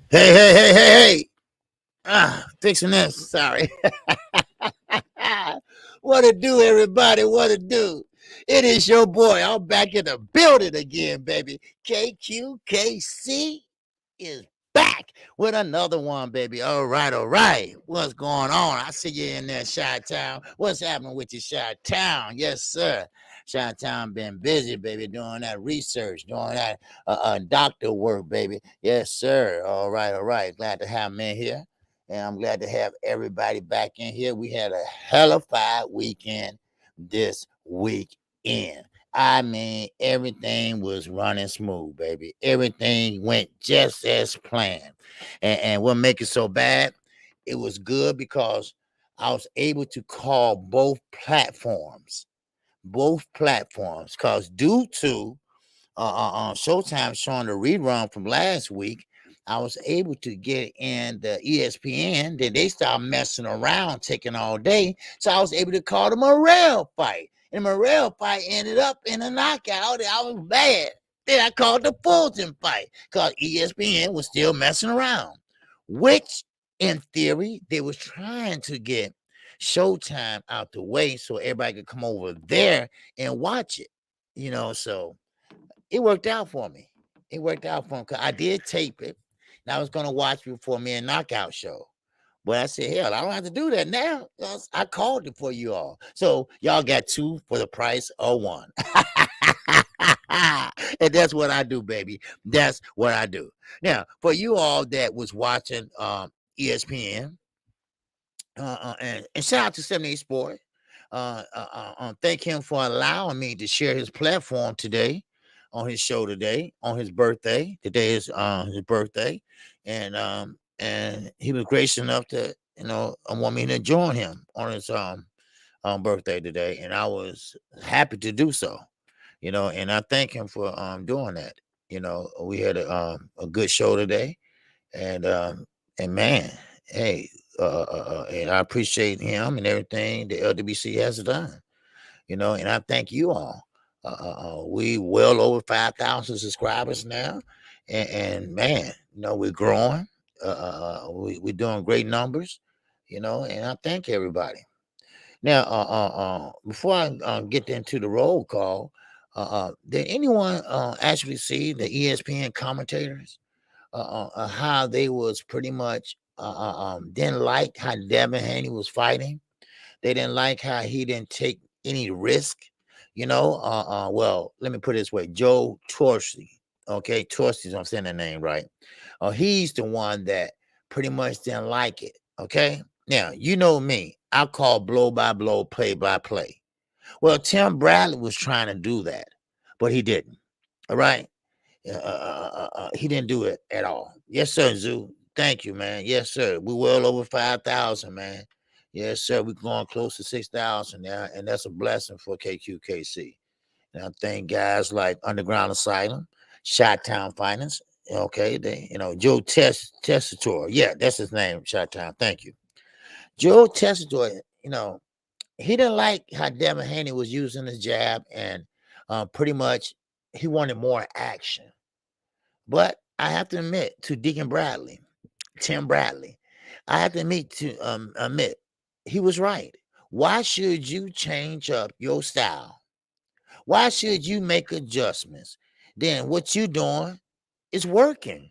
Hey. Fixing this. Sorry. What it do, everybody? What it do? It is your boy. I'm back in the building again, baby. KQKC is back with another one, baby. All right. What's going on? I see you in there, Chi-Town. What's happening with you, Chi-Town? Yes, sir. Chi-Town been busy, baby, doing that research, doing that doctor work, baby. Yes, sir. All right. Glad to have me in here. And I'm glad to have everybody back in here. We had a hellified weekend this weekend. I mean, everything was running smooth, baby. Everything went just as planned. And what make it so bad, it was good because I was able to call both platforms. Because due to Showtime showing the rerun from last week, I was able to get in the ESPN. Then they started messing around, taking all day. So I was able to call the Morrell fight. And the Morrell fight ended up in a knockout. And I was mad. Then I called the Fulton fight because ESPN was still messing around, which in theory, they was trying to get Showtime out the way so everybody could come over there and watch it. So it worked out for me. Because I did tape it. And I was going to watch before me and Knockout show. But I said, hell, I don't have to do that now. I called it for you all. So y'all got two for the price of one. And that's what I do, baby. That's what I do. Now, for you all that was watching ESPN, and shout out to 78 Sport. Thank him for allowing me to share his platform today. On his show today, on his birthday. Today is his birthday, and he was gracious enough to want me to join him on his birthday today, and I was happy to do so. And I thank him for doing that. We had a good show today, and man, hey, and I appreciate him and everything the LWC has done. And I thank you all. We well over 5,000 subscribers now, and man, we're growing. We're doing great numbers, and I thank everybody. Now, before I get into the roll call, did anyone actually see the ESPN commentators? How they was pretty much didn't like how Devin Haney was fighting. They didn't like how he didn't take any risk. Well, let me put it this way. Joe Torcy, okay, Torcy's, I'm saying the name right. He's the one that pretty much didn't like it, okay? Now, you know me. I call blow by blow, play by play. Well, Tim Bradley was trying to do that, but he didn't, all right? He didn't do it at all. Yes, sir, Zoo. Thank you, man. Yes, sir. We well over 5,000, man. Yes, sir. We're going close to 6,000 now, and that's a blessing for KQKC. And I thank guys like Underground Asylum, Chi-Town Finance. Okay, Joe Tessitore. Yeah, that's his name, Chi-Town. Thank you. Joe Tessitore, he didn't like how Devin Haney was using his jab, and pretty much he wanted more action. But I have to admit to Deacon Bradley, Tim Bradley, I have to admit, he was right. Why should you change up your style? Why should you make adjustments? Then what you doing is working.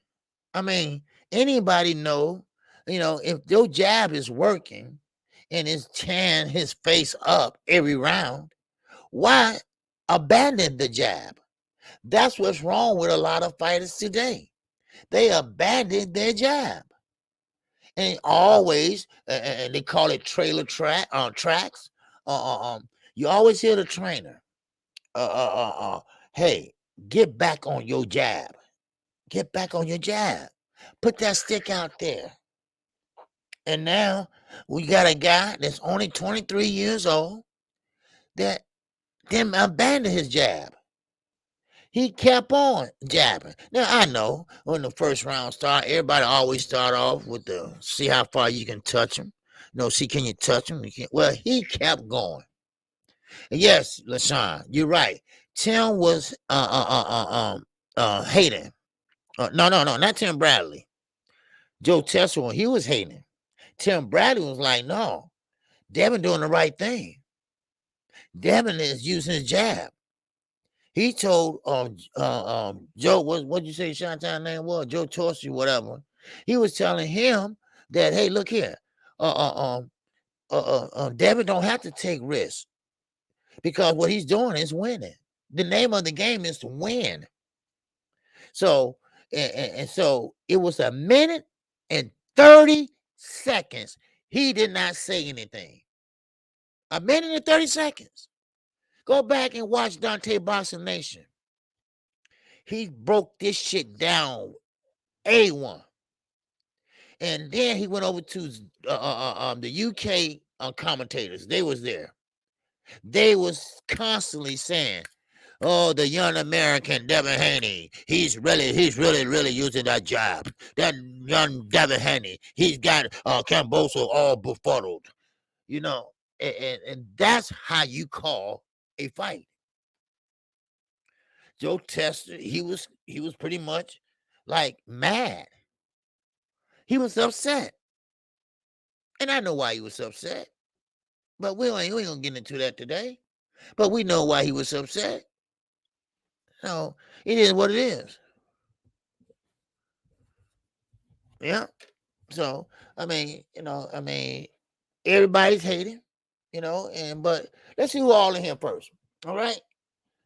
I mean, anybody know, if your jab is working and it's tearing his face up every round, why abandon the jab? That's what's wrong with a lot of fighters today. They abandoned their jab. And always, and they call it trailer tracks. You always hear the trainer, hey, get back on your jab. Get back on your jab. Put that stick out there. And now we got a guy that's only 23 years old that didn't abandon his jab. He kept on jabbing. Now I know when the first round start, everybody always start off with the see how far you can touch him. See can you touch him? You can't. Well, he kept going. And yes, LaShawn, you're right. Tim was hating. No, not Tim Bradley. Joe Tesla, he was hating. Tim Bradley was like, no, Devin doing the right thing. Devin is using his jab. He told Joe, what'd you say Shantine's name was? Joe Torsi, whatever. He was telling him that, hey, look here, Devin don't have to take risks because what he's doing is winning. The name of the game is to win. So, and so it was a minute and 30 seconds. He did not say anything. A minute and 30 seconds. Go back and watch Dante Boxing Nation. He broke this shit down A1. And then he went over to the UK commentators. They was there. They was constantly saying, oh, the young American Devin Haney, he's really using that jab. That young Devin Haney, he's got Camboso all befuddled. And that's how you call a fight. Joe Tester, he was pretty much like mad. He was upset. And I know why he was upset. But we ain't gonna get into that today. But we know why he was upset. So it is what it is. Yeah. So everybody's hating, but let's see who all in here first. All right.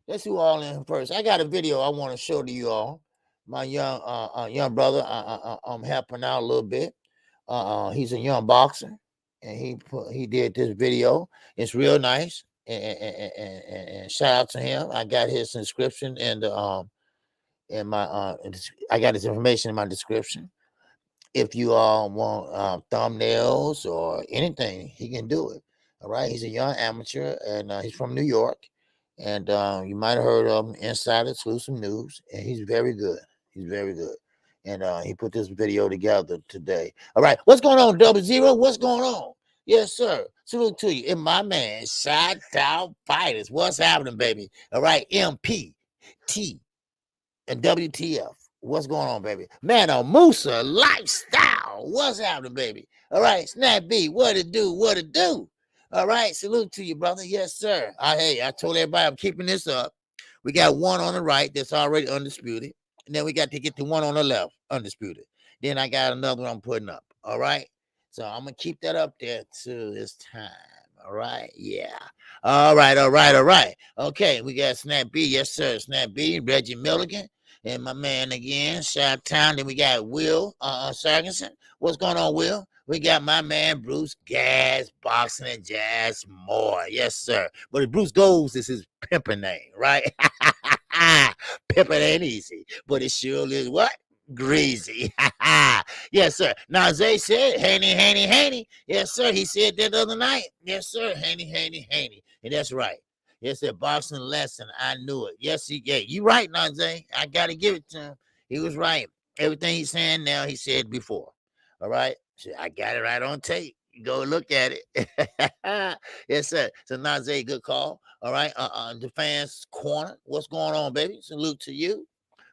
Let's see who all in here first. I got a video I want to show to you all. My young brother, I'm helping out a little bit. He's a young boxer, and he did this video. It's real nice, and shout out to him. I got his inscription and in my I got his information in my description. If you all want thumbnails or anything, he can do it. All right, he's a young amateur, and he's from New York, and you might have heard of him, Inside Exclusive News, and he's very good. He's very good. And he put this video together today. All right, what's going on, 00? What's going on? Yes, sir. Salute to you. And my man, Shot Out Fighters. What's happening, baby? All right, MPT and WTF. What's going on, baby? Man, Musa Lifestyle. What's happening, baby? All right, Snap B. What it do? What it do? All right, salute to you, brother. Yes, sir. Hey, I told everybody I'm keeping this up. We got one on the right that's already undisputed. And then we got to get the one on the left, undisputed. Then I got another one I'm putting up. All right. So I'm going to keep that up there till this time. All right. Yeah. All right. Okay. We got Snap B. Yes, sir. Snap B. Reggie Milligan. And my man again, Shot Town. Then we got Will Sargenson. What's going on, Will? We got my man Bruce Gas, Boxing and Jazz Moore. Yes, sir. But Bruce Goes is his pimping name, right? Pimping ain't easy, but it sure is what? Greasy. Yes, sir. Now, Zay said, Haney. Yes, sir. He said that the other night. Yes, sir. Haney. And that's right. Yes, a boxing lesson. I knew it. Yes, you right, Najee. I got to give it to him. He was right. Everything he's saying now, he said before. All right. So I got it right on tape. Go look at it. Yes, sir. So Najee, good call. All right. The fans corner. What's going on, baby? Salute to you.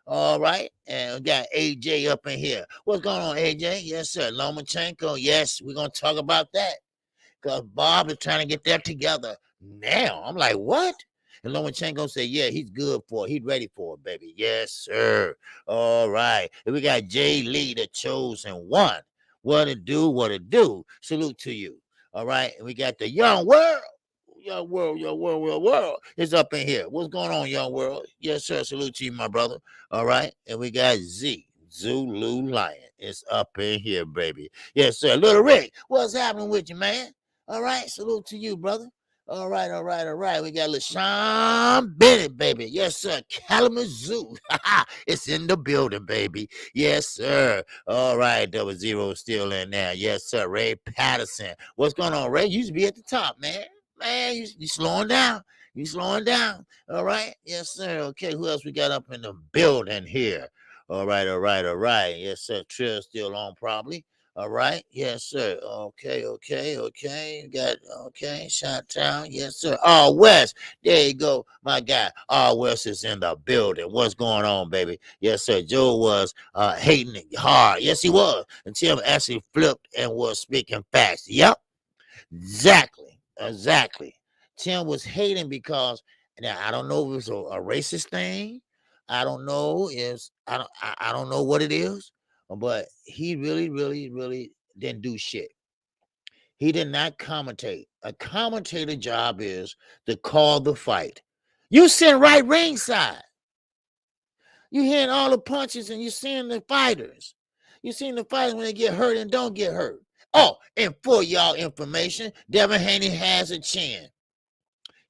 All right. And we got AJ up in here. What's going on, AJ? Yes, sir. Lomachenko. Yes, we're going to talk about that. Because Bob is trying to get that together now. I'm like, what? And Lomachenko said, yeah, he's good for it. He's ready for it, baby. Yes, sir. All right. And we got Jay Lee, the chosen one. What it do? Salute to you. All right. And we got the Young World. Young World is up in here. What's going on, Young World? Yes, sir. Salute to you, my brother. All right. And we got Zulu Lion. It's up in here, baby. Yes, sir. Little Rick, what's happening with you, man? All right. Salute to you, brother. All right. We got LaShawn Bennett, baby. Yes, sir. Kalamazoo. It's in the building, baby. Yes, sir. All right. 00 still in there. Yes, sir. Ray Patterson. What's going on, Ray? You used to be at the top, man. Man, you slowing down. You slowing down. All right. Yes, sir. Okay. Who else we got up in the building here? All right. All right. All right. Yes, sir. Trill's still on probably. All right. Yes, sir. Okay. Okay. Okay. Got okay. Shot Town. Yes, sir. Oh, West. There you go. My guy. Oh, West is in the building. What's going on, baby? Yes, sir. Joe was hating it hard. Yes, he was. Until actually flipped and was speaking fast. Yep. Exactly. Exactly. Tim was hating because now I don't know if it's a racist thing. I don't know if I don't know what it is, but he really, really, really didn't do shit. He did not commentate. A commentator job is to call the fight. You sitting right ringside. You hearing all the punches and you seeing the fighters. You seeing the fighters when they get hurt and don't get hurt. Oh, and for y'all information, Devin Haney has a chin.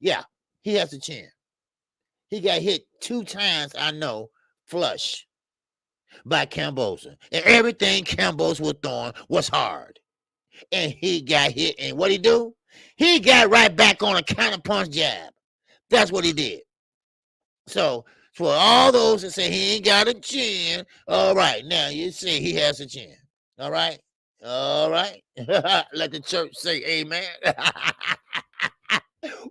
Yeah, he has a chin. He got hit 2 times, I know, flush by Cambosa. And everything Cambosa was throwing was hard. And he got hit, and what he do? He got right back on a counterpunch jab. That's what he did. So for all those that say he ain't got a chin, all right, now you see he has a chin. All right. All right. Let the church say amen.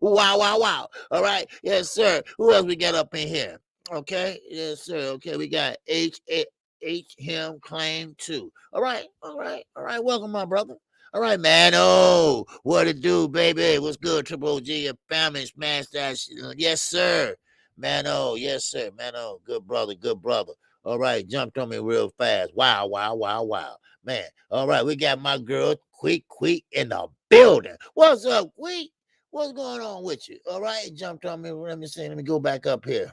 Wow, wow, wow. All right. Yes, sir. Who else we got up in here? Okay. Yes, sir. Okay. We got him claim 2. All right. All right. All right. Welcome, my brother. All right, man. Oh, what it do, baby? What's good, Triple G? Your family smash that shit. Yes, sir. Man, oh, yes, sir. Man, oh, good brother, good brother. All right, jumped on me real fast. Wow, wow, wow, wow. Man, all right, we got my girl, Quick, in the building. What's up, Quick? What's going on with you? All right, jumped on me. Let me see. Let me go back up here.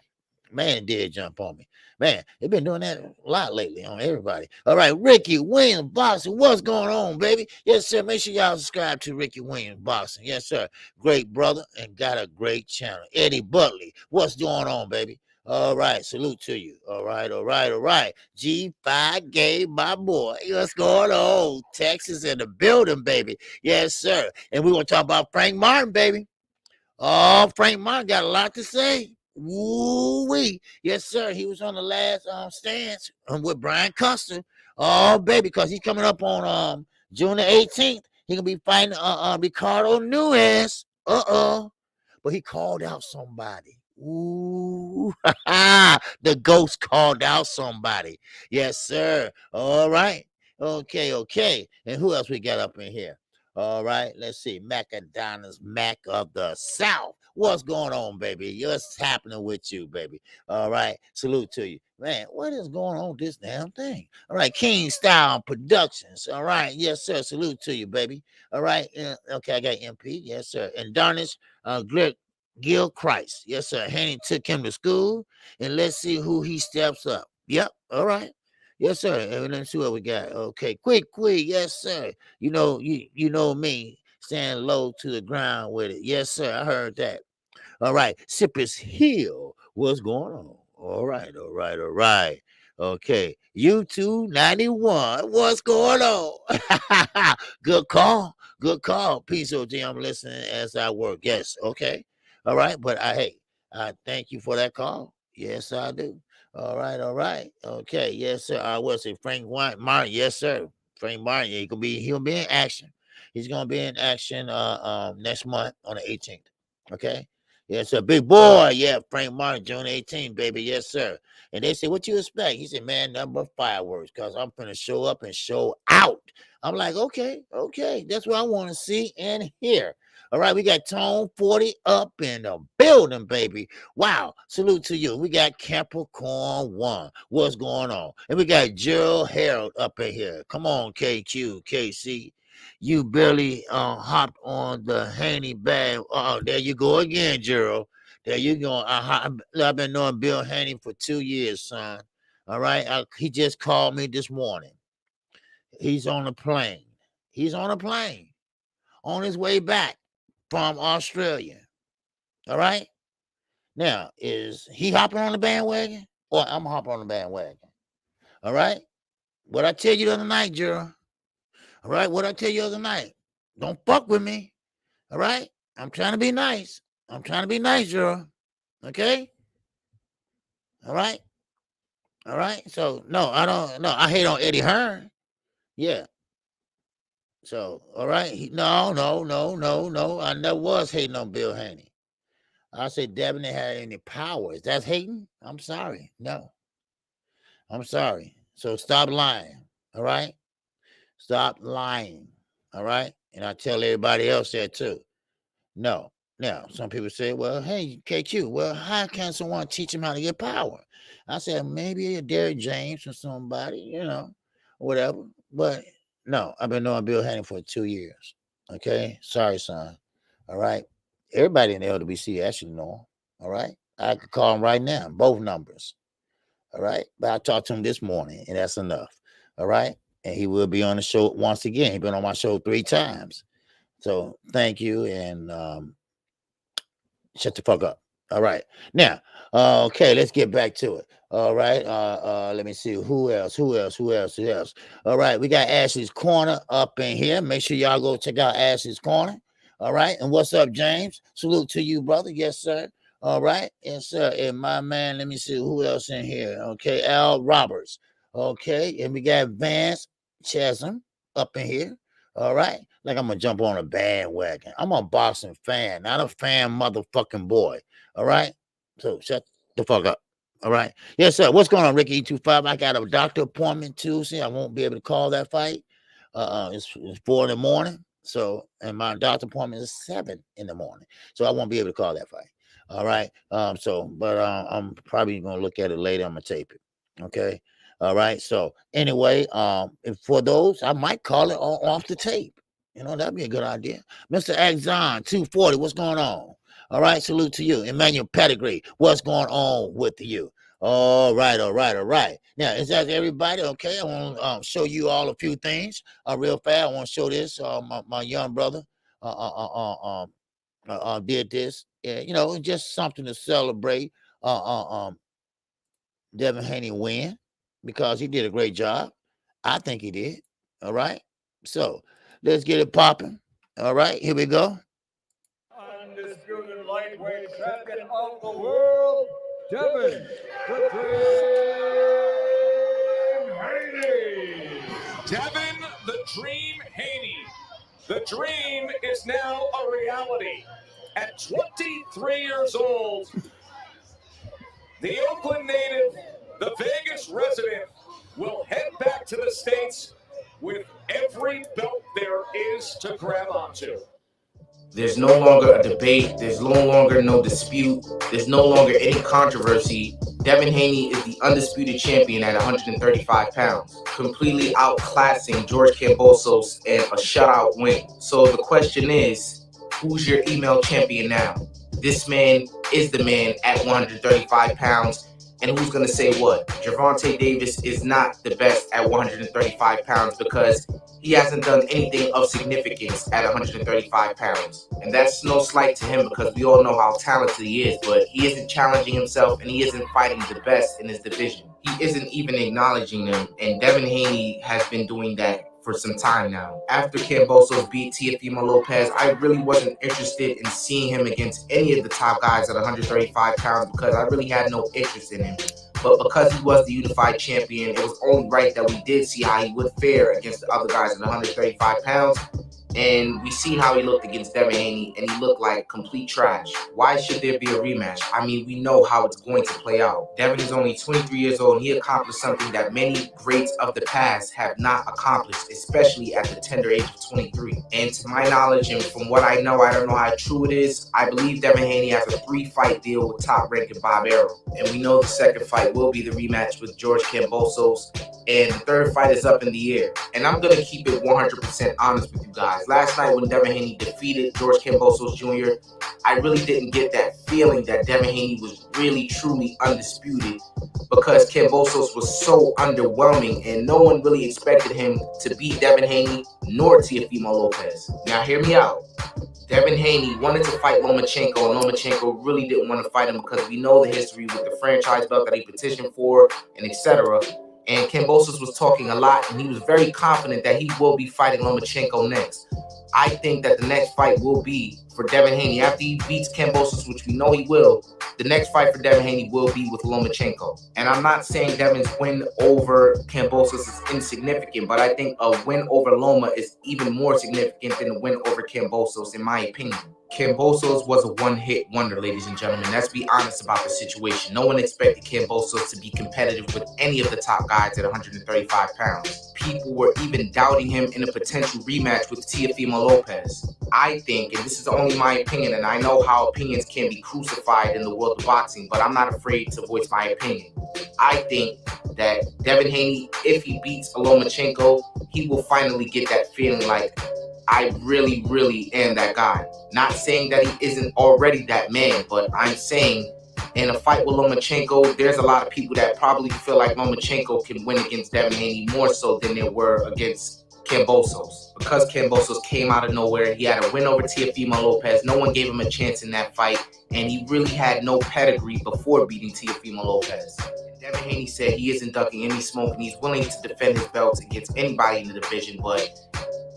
Man, it did jump on me. Man, they've been doing that a lot lately on everybody. All right, Ricky Williams Boxing. What's going on, baby? Yes, sir. Make sure y'all subscribe to Ricky Williams Boxing. Yes, sir. Great brother and got a great channel. Eddie Buckley. What's going on, baby? All right, salute to you. All right, all right, all right. G5 Game, my boy. What's going on? Texas in the building, baby. Yes, sir. And we want to talk about Frank Martin, baby. Oh, Frank Martin got a lot to say. Woo-wee. Yes, sir. He was on the last stance with Brian Custer. Oh, baby, because he's coming up on June the 18th. He gonna be fighting Ricardo Nuez. But he called out somebody. Ooh, the ghost called out somebody. Yes, sir. All right. Okay, okay. And who else we got up in here? All right, let's see. Macadonna's Mac of the South. What's going on, baby? What's happening with you, baby? All right, salute to you. Man, what is going on with this damn thing? All right, King Style Productions. All right, yes, sir. Salute to you, baby. All right, okay, I got MP. Yes, sir. And Darnish, Gil Christ. Yes, sir. Haney took him to school, and let's see who he steps up. Yep, all right. Yes, sir. And let's see what we got. Okay, quick. Yes, sir. You know me, stand low to the ground with it. Yes, sir. I heard that. All right, Cypress Hill. What's going on? All right, all right, all right. Okay, YouTube 91. What's going on? Good call. Good call. Peace, OG. I'm listening as I work. Yes, okay. All right, but I thank you for that call. Yes, I do. All right, all right. Okay, yes, sir. I was say Frank Martin. Yes, sir. Frank Martin. Yeah, he'll be in action. He's gonna be in action next month on the 18th. Okay. Yes, sir. Big boy. Yeah, Frank Martin, June 18th, baby. Yes, sir. And they said, what you expect? He said, man, nothing but fireworks, because I'm going to show up and show out. I'm like, okay. That's what I want to see and hear. All right, we got Tone 40 up in the building, baby. Wow, salute to you. We got Capricorn 1. What's going on? And we got Gerald Harold up in here. Come on, KQKC. You barely hopped on the Haney bag. Oh, there you go again, Gerald. There you go. I've been knowing Bill Haney for 2 years, son. All right. He just called me this morning. He's on a plane. On his way back from Australia. All right. Now, is he hopping on the bandwagon or I'm hopping on the bandwagon? All right. What I tell you the other night, Gerald. All right. What I tell you the other night. Don't fuck with me. All right. I'm trying to be nice. I'm trying to be nice, Dirrell. Okay? All right? All right? So, no, I don't. No, I hate on Eddie Hearn. Yeah. So, all right. No. I never was hating on Bill Haney. I said Devin didn't have any powers. That's hating? I'm sorry. No. I'm sorry. So stop lying. All right? Stop lying. All right? And I tell everybody else that too. No. Now, some people say, well, hey, KQ, well, how can someone teach him how to get power? I said, maybe a Derrick James or somebody, whatever. But no, I've been knowing Bill Haney for 2 years. Okay? Sorry, son. All right? Everybody in the LWC actually know him. All right? I could call him right now, both numbers. All right? But I talked to him this morning, and that's enough. All right? And he will be on the show once again. He's been on my show 3 times. So thank you, and shut the fuck up. All right. Now, okay, let's get back to it. All right. Let me see. Who else? All right, we got Ashley's Corner up in here. Make sure y'all go check out Ashley's Corner. All right. And what's up, James? Salute to you, brother. Yes, sir. All right. Yes, sir. And my man, let me see who else in here. Okay, Al Roberts. Okay, and we got Vance Chasm up in here. All right. Like I'm gonna jump on a bandwagon. I'm a boxing fan, not a fan motherfucking boy. All right. So shut the fuck up. All right. Yes, sir. What's going on, Ricky E25? I got a doctor appointment Tuesday. I won't be able to call that fight. It's 4 in the morning. So, and my doctor appointment is 7 in the morning. So I won't be able to call that fight. All right. But I'm probably gonna look at it later. I'm gonna tape it. Okay. All right. So anyway, for those, I might call it off the tape. That'd be a good idea. Mr. Axon 240, what's going on? All right, salute to you. Emmanuel Pedigree, what's going on with you? All right. Now, is that everybody? Okay, I want to show you all a few things real fast. I want to show this. My young brother did this. Just something to celebrate. Devin Haney win because he did a great job. I think he did. All right. So let's get it popping. All right. Here we go. Undisputed lightweight champion of the world, Devin the Dream Haney. Devin the Dream Haney. The dream is now a reality. At 23 years old, the Oakland native, the Vegas resident, will head back to the States with every belt there is to grab onto. There's no longer a debate. There's no longer no dispute. There's no longer any controversy. Devin Haney is the undisputed champion at 135 pounds, completely outclassing George Kambosos in a shutout win. So the question is, who's your email champion now? This man is the man at 135 pounds. And who's going to say what? Gervonta Davis is not the best at 135 pounds because he hasn't done anything of significance at 135 pounds. And that's no slight to him because we all know how talented he is, but he isn't challenging himself and he isn't fighting the best in his division. He isn't even acknowledging them, and Devin Haney has been doing that for some time now. After Kambosos beat Teofimo Lopez, I really wasn't interested in seeing him against any of the top guys at 135 pounds because I really had no interest in him. But because he was the unified champion, it was only right that we did see how he would fare against the other guys at 135 pounds. And we seen how he looked against Devin Haney, and he looked like complete trash. Why should there be a rematch? I mean, we know how it's going to play out. Devin is only 23 years old, and he accomplished something that many greats of the past have not accomplished, especially at the tender age of 23. And to my knowledge, and from what I don't know how true it is, I believe Devin Haney has a 3-fight deal with top-ranking Bob Arum. And we know the second fight will be the rematch with George Kambosos, and the third fight is up in the air. And I'm going to keep it 100% honest with you guys. Last night when Devin Haney defeated George Kambosos Jr., I really didn't get that feeling that Devin Haney was really truly undisputed because Kambosos was so underwhelming and no one really expected him to beat Devin Haney nor Teofimo Lopez. Now hear me out. Devin Haney wanted to fight Lomachenko, and Lomachenko really didn't want to fight him because we know the history with the franchise belt that he petitioned for and etc. And Kambosos was talking a lot, and he was very confident that he will be fighting Lomachenko next. I think that the next fight will be for Devin Haney. After he beats Kambosos, which we know he will, the next fight for Devin Haney will be with Lomachenko. And I'm not saying Devin's win over Kambosos is insignificant, but I think a win over Loma is even more significant than a win over Kambosos, in my opinion. Kambosos was a one-hit wonder, ladies and gentlemen. Let's be honest about the situation. No one expected Kambosos to be competitive with any of the top guys at 135 pounds. People were even doubting him in a potential rematch with Teofimo Lopez. I think, and this is only my opinion, and I know how opinions can be crucified in the world of boxing, but I'm not afraid to voice my opinion. I think that Devin Haney, if he beats Lomachenko, he will finally get that feeling like, I really, really am that guy. Not saying that he isn't already that man, but I'm saying in a fight with Lomachenko, there's a lot of people that probably feel like Lomachenko can win against Devin Haney more so than they were against Kambosos. Because Kambosos came out of nowhere, he had a win over Teofimo Lopez. No one gave him a chance in that fight, and he really had no pedigree before beating Teofimo Lopez. Devin Haney said he isn't ducking any smoke, and he's willing to defend his belts against anybody in the division, but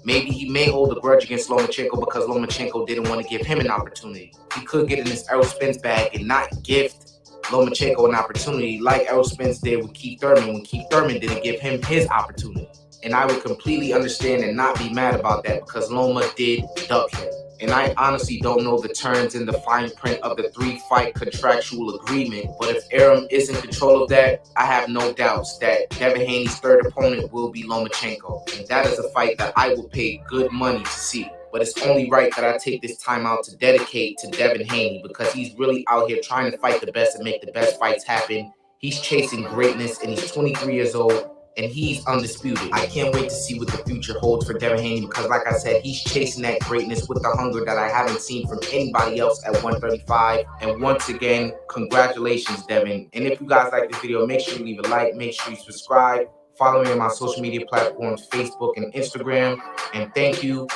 maybe he may hold a grudge against Lomachenko because Lomachenko didn't want to give him an opportunity. He could get in his Errol Spence bag and not gift Lomachenko an opportunity like Errol Spence did with Keith Thurman when Keith Thurman didn't give him his opportunity. And I would completely understand and not be mad about that because Loma did duck him. And I honestly don't know the terms in the fine print of the 3-fight contractual agreement, but if Arum is in control of that, I have no doubts that Devin Haney's third opponent will be Lomachenko. And that is a fight that I will pay good money to see. But it's only right that I take this time out to dedicate to Devin Haney because he's really out here trying to fight the best and make the best fights happen. He's chasing greatness and he's 23 years old. And he's undisputed. I can't wait to see what the future holds for Devin Haney because, like I said, he's chasing that greatness with the hunger that I haven't seen from anybody else at 135. And once again, congratulations, Devin. And if you guys like this video, make sure you leave a like, make sure you subscribe. Follow me on my social media platforms, Facebook and Instagram. And thank you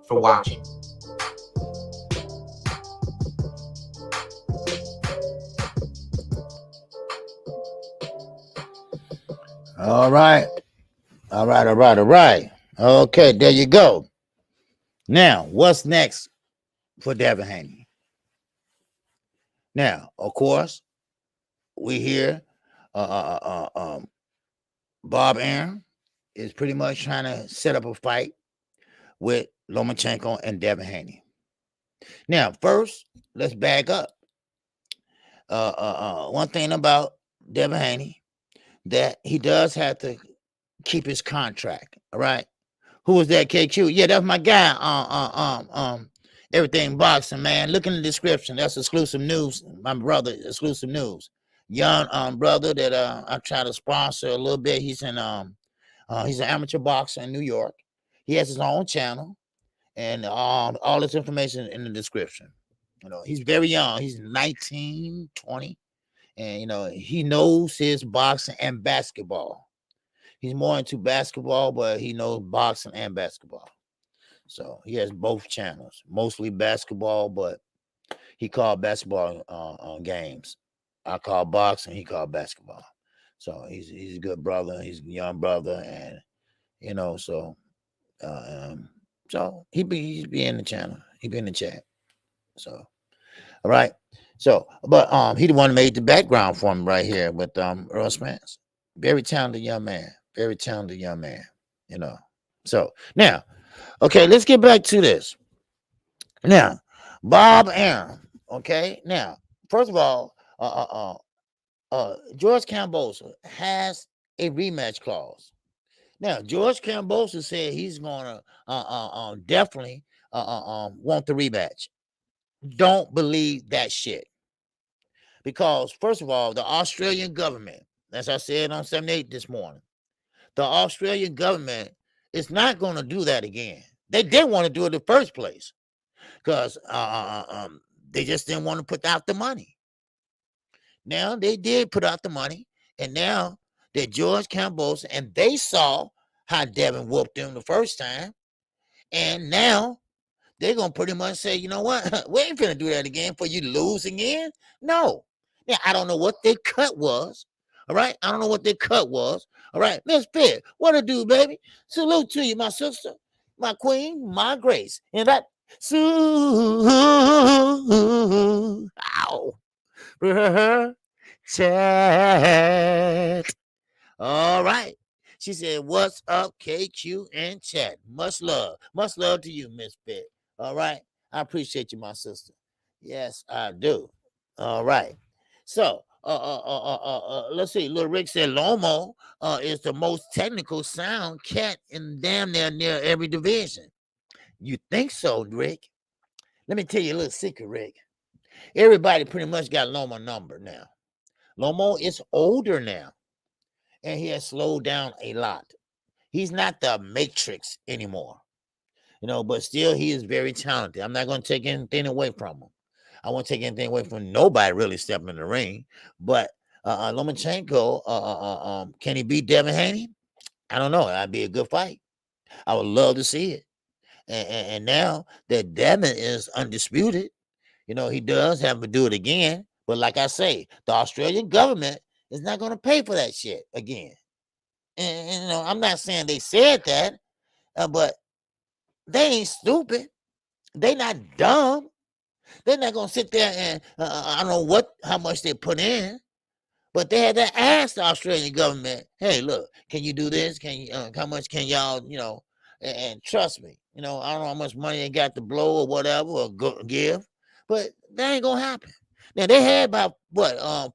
for watching. All right. Okay, there you go. Now, what's next for Devin Haney? Now, of course, we hear Bob Arum is pretty much trying to set up a fight with Lomachenko and Devin Haney. Now, first, let's back up. One thing about Devin Haney, that he does have to keep his contract. All right. Who was that? KQ? Yeah, that's my guy. Everything boxing, man. Look in the description. That's exclusive news. My brother, exclusive news. Young brother that I try to sponsor a little bit. He's an amateur boxer in New York. He has his own channel, and all this information in the description. You know, he's very young. He's 19, 20. And, you know, he knows his boxing and basketball. He's more into basketball, but he knows boxing and basketball. So he has both channels, mostly basketball, but he called basketball games. I call boxing, he called basketball. So he's a good brother. He's a young brother. And, you know, so he be in the channel. He be in the chat. So, all right. So, but he the one who made the background for him right here with Earl Spence. Very talented young man. Very talented young man. You know. So now, okay, let's get back to this. Now, Bob Arum. Okay. Now, first of all, George Kambosos has a rematch clause. Now, George Kambosos said he's gonna definitely want the rematch. Don't believe that shit. Because, first of all, the Australian government, as I said on 78 this morning, the Australian government is not going to do that again. They didn't want to do it in the first place because they just didn't want to put out the money. Now, they did put out the money, and now that George Kambosos, and they saw how Devin whooped him the first time, and now they're going to pretty much say, you know what, we ain't finna do that again for you to lose again. No. Now, I don't know what their cut was. All right. I don't know what their cut was. All right. Miss Pitt, what it do, baby? Salute to you, my sister, my queen, my grace. And that Sue, ow, chat. All right. She said, "What's up, KQ and chat? Much love to you, Miss Pitt. All right, I appreciate you, my sister. Yes, I do. All right. So, let's see. Little Rick said Lomo is the most technical sound cat in damn near every division. You think so, Rick? Let me tell you a little secret, Rick. Everybody pretty much got Lomo number now. Lomo is older now, and he has slowed down a lot. He's not the Matrix anymore, but still he is very talented. I'm not going to take anything away from him. I won't take anything away from nobody really stepping in the ring. But Lomachenko, can he beat Devin Haney? I don't know. That'd be a good fight. I would love to see it. And now that Devin is undisputed, he does have to do it again. But like I say, the Australian government is not going to pay for that shit again. And I'm not saying they said that, but they ain't stupid. They not dumb. They're not gonna sit there and I don't know how much they put in, but they had to ask the Australian government, "Hey, look, can you do this? Can you? How much can y'all? And trust me, I don't know how much money they got to blow or whatever or give, but that ain't gonna happen." Now they had about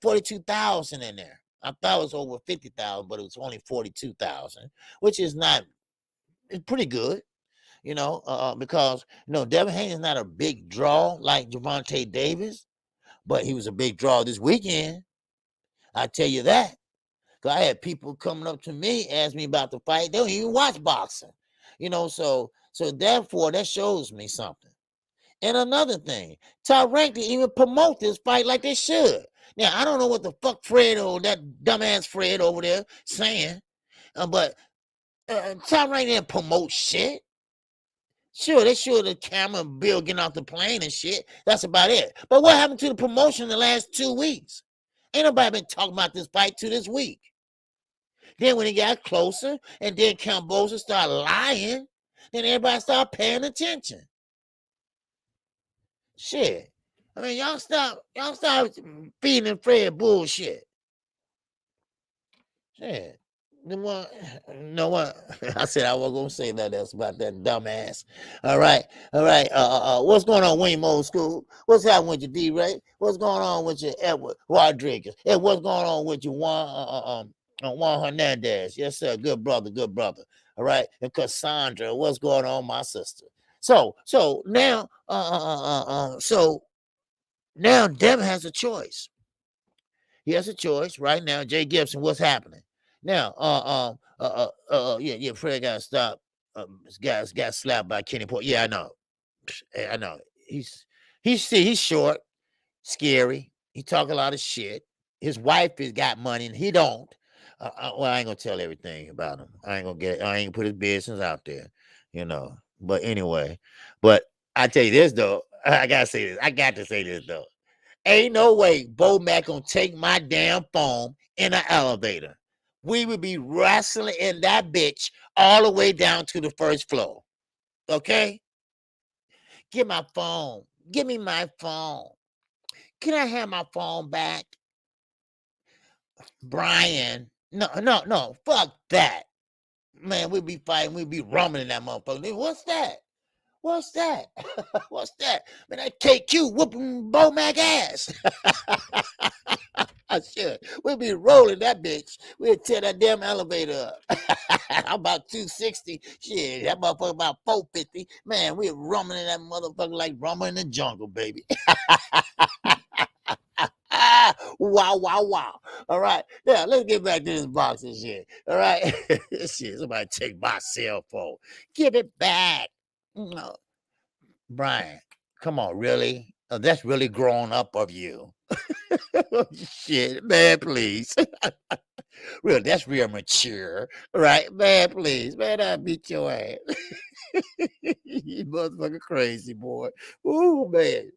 42,000 in there. I thought it was over 50,000, but it was only 42,000, which is not. It's pretty good. Because Devin Haney is not a big draw like Gervonta Davis, but he was a big draw this weekend. I tell you that. Because I had people coming up to me, ask me about the fight. They don't even watch boxing. So therefore that shows me something. And another thing, TERRE didn't even promote this fight like they should. Now, I don't know what the fuck that dumbass Fred over there saying, but TERRE didn't promote shit. Sure, they showed the camera Bill getting off the plane and shit. That's about it. But what happened to the promotion the last 2 weeks? Ain't nobody been talking about this fight to this week. Then when it got closer and then Cambosa started lying, then everybody started paying attention. Shit. I mean, y'all stop feeding Fred bullshit. Shit. You know what? I said I wasn't gonna say nothing else about that dumbass. All right. What's going on, William Old School? What's happening with your D-Ray? What's going on with your Edward Rodriguez? Hey, what's going on with your Juan Hernandez? Yes, sir. Good brother. All right. And Cassandra, what's going on, my sister? So now, now Devin has a choice. He has a choice right now. Jay Gibson, what's happening? Now, Fred got stopped. This guy got slapped by Kenny Port. Yeah, I know. He's short, scary. He talk a lot of shit. His wife has got money and he don't. Well, I ain't gonna tell everything about him. I ain't gonna put his business out there, But anyway, I tell you this though. I got to say this though. Ain't no way Bo Mac gonna take my damn phone in an elevator. We would be wrestling in that bitch all the way down to the first floor. Okay? Give my phone. Give me my phone. Can I have my phone back? Brian. No. Fuck that. Man, we'd be fighting. We'd be rumbling that motherfucker. What's that? What's that? Man, that KQ whooping Bo Mac ass. Sure. We'll be rolling that bitch. We'll tear that damn elevator up. I'm about 260. Shit, that motherfucker about 450. Man, we're rumbling that motherfucker like rumbling in the jungle, baby. Wow. All right. Now, let's get back to this boxing shit. All right. Shit, somebody take my cell phone. Give it back. No. Brian, come on, really? That's really grown up of you. Shit, man, please. Real, that's real mature, right? Man, please. Man, I'll beat your ass. You motherfucker crazy, boy. Ooh, man.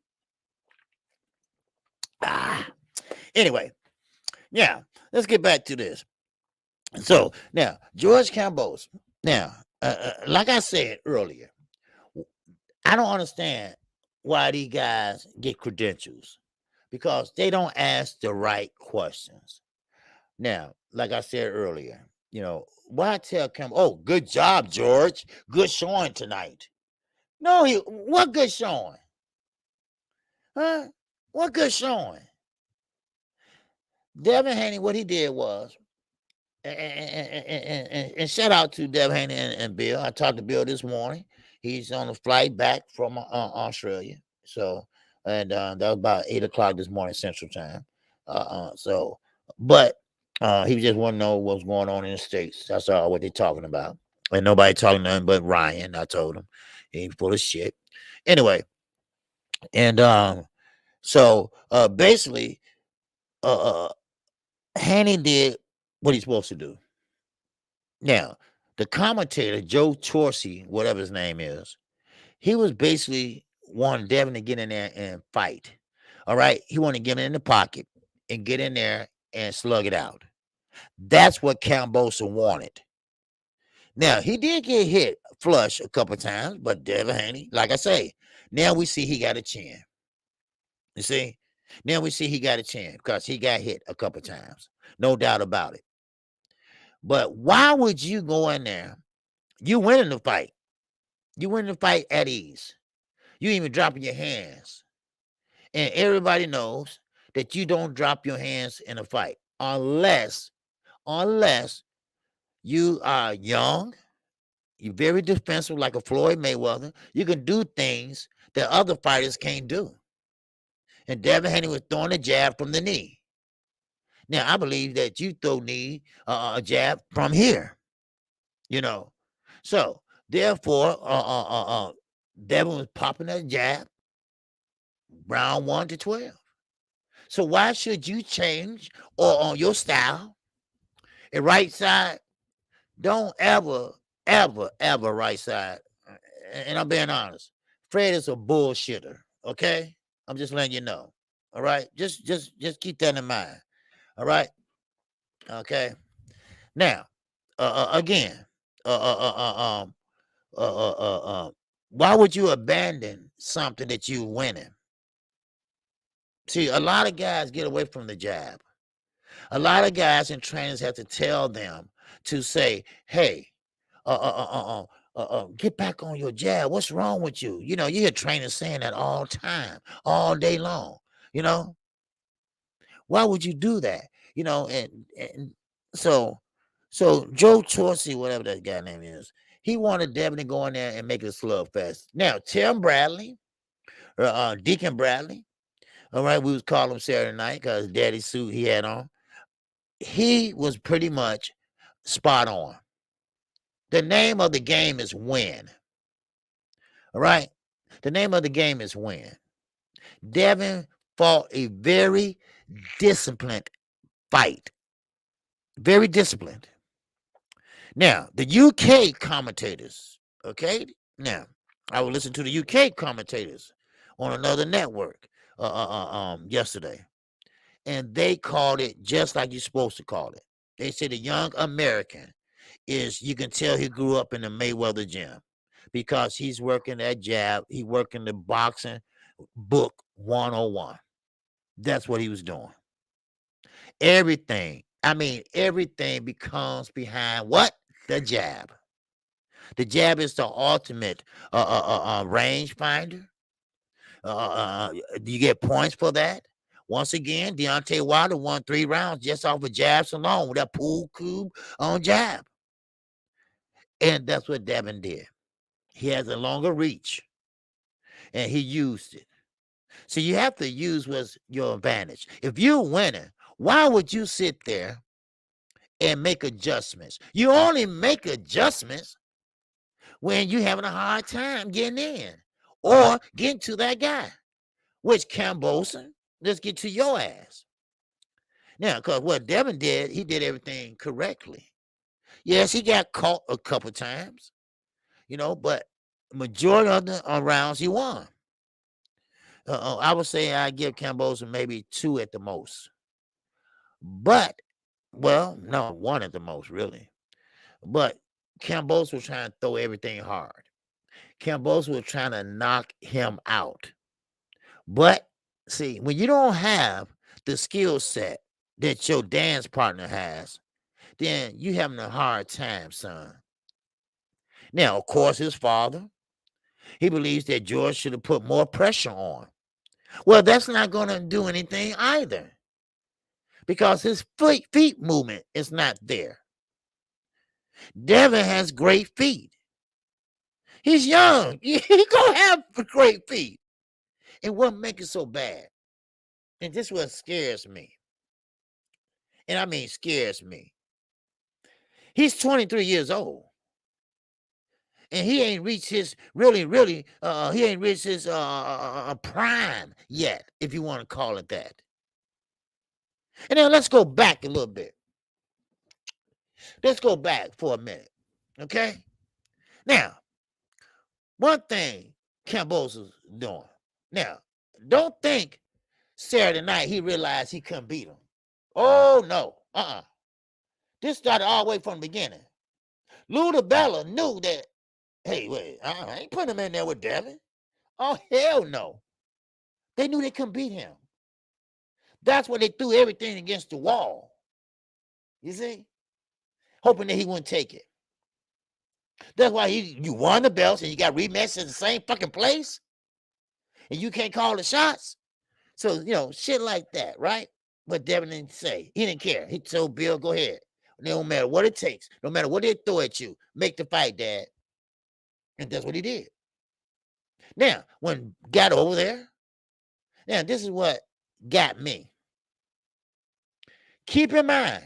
Anyway, yeah, let's get back to this. So, now, George Campos. Now, like I said earlier, I don't understand why these guys get credentials because they don't ask the right questions. Now, like I said earlier, why tell Cam, oh, good job, George. Good showing tonight. No, what good showing? Huh? What good showing? Devin Haney, what he did was, and shout out to Devin Haney and Bill. I talked to Bill this morning. He's on a flight back from Australia. So, and that was about 8 o'clock this morning Central Time. But he just want to know what's going on in the States. That's all what they're talking about. And nobody talking nothing but Ryan. I told him he's full of shit. Anyway, and so basically, Haney did what he's supposed to do. Now, the commentator, Joe Chorsey, whatever his name is, he was basically wanting Devin to get in there and fight. All right. He wanted to get in the pocket and get in there and slug it out. That's what Kambosa wanted. Now, he did get hit flush a couple of times, but Devin Haney, like I say, now we see he got a chin. You see? Now we see he got a chin because he got hit a couple of times. No doubt about it. But why would you go in there? You winning the fight. You win the fight at ease. You even dropping your hands. And everybody knows that you don't drop your hands in a fight unless you are young, you're very defensive like a Floyd Mayweather. You can do things that other fighters can't do. And Devin Haney was throwing a jab from the knee. Now, I believe that you throw a jab from here, So, therefore, Devin was popping a jab round 1 to 12. So why should you change or on your style? And right side, don't ever right side. And I'm being honest. Fred is a bullshitter. Okay? I'm just letting you know. All right? Just keep that in mind. All right? Okay. Now, again, why would you abandon something that you're winning? See, a lot of guys get away from the jab. A lot of guys and trainers have to tell them to say, "Hey, get back on your jab. What's wrong with you?" You hear trainers saying that all time, all day long. Why would you do that? And so Joe Chorsey, whatever that guy name is, he wanted Devin to go in there and make it a slugfest. Now, Tim Bradley, Deacon Bradley, all right, we was calling him Saturday night because daddy's suit he had on. He was pretty much spot on. The name of the game is win. All right? The name of the game is win. Devin fought a very disciplined fight. Very disciplined. Now, the UK commentators, okay? Now, I would listen to the UK commentators on another network yesterday. And they called it just like you're supposed to call it. They said the young American you can tell he grew up in the Mayweather gym because he's working that jab. He working the boxing book 101. That's what he was doing. Everything becomes behind what? The jab. The jab is the ultimate range finder. You get points for that. Once again, Deontay Wilder won 3 rounds just off of jabs alone with that pool cube on jab. And that's what Devin did. He has a longer reach, and he used it. So you have to use what's your advantage. If you're winning, why would you sit there and make adjustments? You only make adjustments when you're having a hard time getting in or getting to that guy, which Kambosa, let's get to your ass. Now, because what Devin did, he did everything correctly. Yes, he got caught a couple times, but majority of the rounds he won. I would say I give Kambosa maybe 2 at the most. But, well, no, 1 at the most, really. But Kambosa was trying to throw everything hard. Cambosa was trying to knock him out. But see, when you don't have the skill set that your dance partner has, then you having a hard time, son. Now, of course, his father, he believes that George should have put more pressure on. Well, that's not going to do anything either, because his feet movement is not there. Devin has great feet. He's young. He gonna have great feet. And what makes it so bad? And this is what scares me. And I mean scares me. He's 23 years old. And he ain't reached his he ain't reached his prime yet, if you want to call it that. And then let's go back a little bit. Let's go back for a minute. Okay? Now, one thing Cambosa's doing. Now, don't think Saturday night he realized he couldn't beat him. Oh, no. This started all the way from the beginning. Lou DiBella knew that, hey, wait, I ain't putting him in there with Devin. Oh, hell no. They knew they couldn't beat him. That's why they threw everything against the wall. You see? Hoping that he wouldn't take it. That's why you won the belts and you got rematches in the same fucking place. And you can't call the shots. So, shit like that, right? But Devin didn't say. He didn't care. He told Bill, go ahead. No matter what it takes. No matter what they throw at you. Make the fight, Dad. And that's what he did. Now, when got over there, now this is what got me. Keep in mind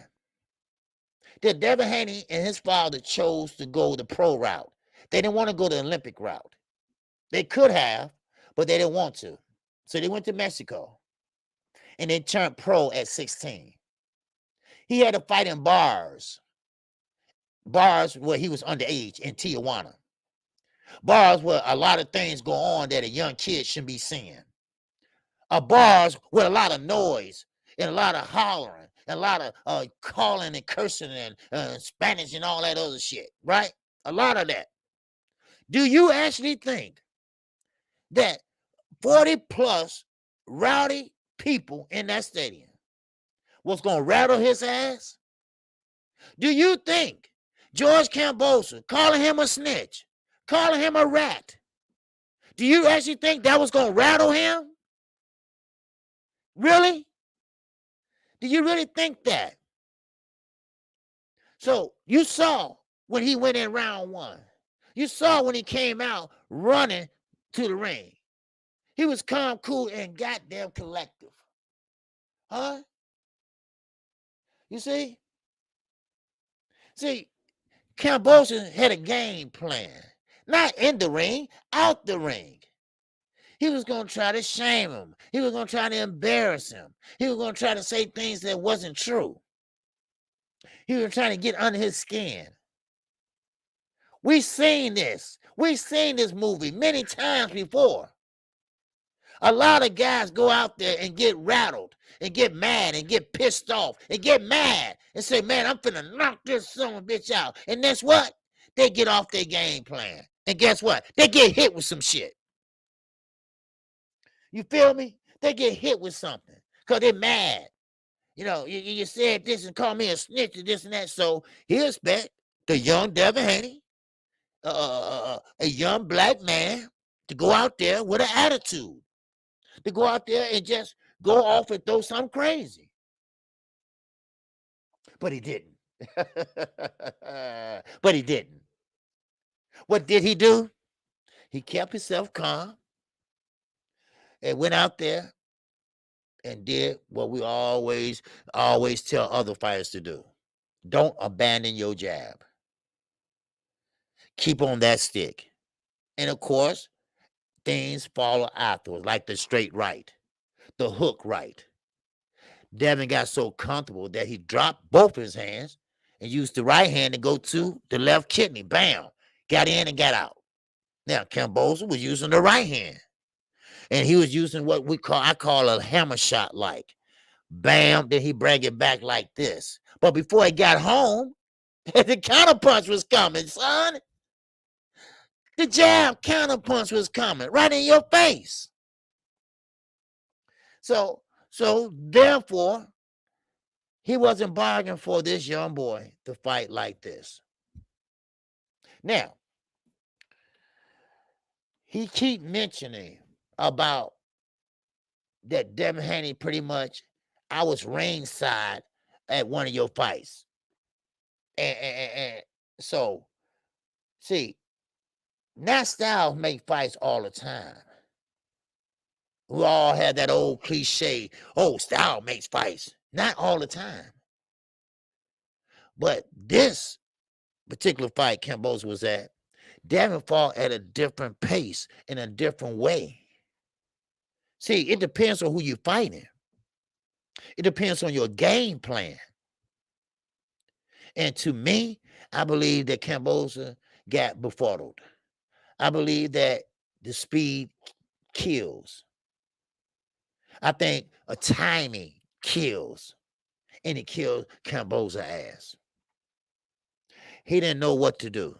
that Devin Haney and his father chose to go the pro route. They didn't want to go the Olympic route. They could have, but they didn't want to. So they went to Mexico. And they turned pro at 16. He had to fight in bars. Bars where he was underage in Tijuana. Bars where a lot of things go on that a young kid shouldn't be seeing. Bars with a lot of noise and a lot of hollering and a lot of calling and cursing and Spanish and all that other shit, right? A lot of that. Do you actually think that 40 plus rowdy people in that stadium was going to rattle his ass? Do you think George Cambosa calling him a snitch, calling him a rat, do you actually think that was going to rattle him? Really? Do you really think that? So you saw when he went in round one. You saw when he came out running to the ring. He was calm, cool, and goddamn collective. Huh? You see? See, Cambosa had a game plan. Not in the ring, out the ring. He was going to try to shame him. He was going to try to embarrass him. He was going to try to say things that wasn't true. He was trying to get under his skin. We've seen this. We've seen this movie many times before. A lot of guys go out there and get rattled and get mad and get pissed off and get mad and say, man, I'm finna knock this son of a bitch out. And that's what? They get off their game plan. And guess what? They get hit with some shit. You feel me? They get hit with something because they're mad. You said this and called me a snitch and this and that. So he expect the young Devin Haney, a young black man, to go out there with an attitude. To go out there and just go off and throw something crazy. But he didn't. But he didn't. What did he do? He kept himself calm and went out there and did what we always tell other fighters to do. Don't abandon your jab. Keep on that stick. And of course, things follow afterwards, like the straight right, the hook right. Devin got so comfortable that he dropped both his hands and used the right hand to go to the left kidney. Bam. Got in and got out. Now, Cambosa was using the right hand. And he was using what I call a hammer shot like. Bam. Then he bring it back like this. But before he got home, the counterpunch was coming, son. The jab counterpunch was coming right in your face. So therefore, he wasn't bargaining for this young boy to fight like this. Now, he keep mentioning about that Devin Haney pretty much, I was ringside at one of your fights. And so, see, Nat Styles make fights all the time. We all had that old cliche, oh, Styles makes fights. Not all the time. But this particular fight Kambosos was at, Devin fought at a different pace, in a different way. See, it depends on who you're fighting. It depends on your game plan. And to me, I believe that Kambosos got befuddled. I believe that the speed kills. I think a timing kills. And it killed Kambosos' ass. He didn't know what to do.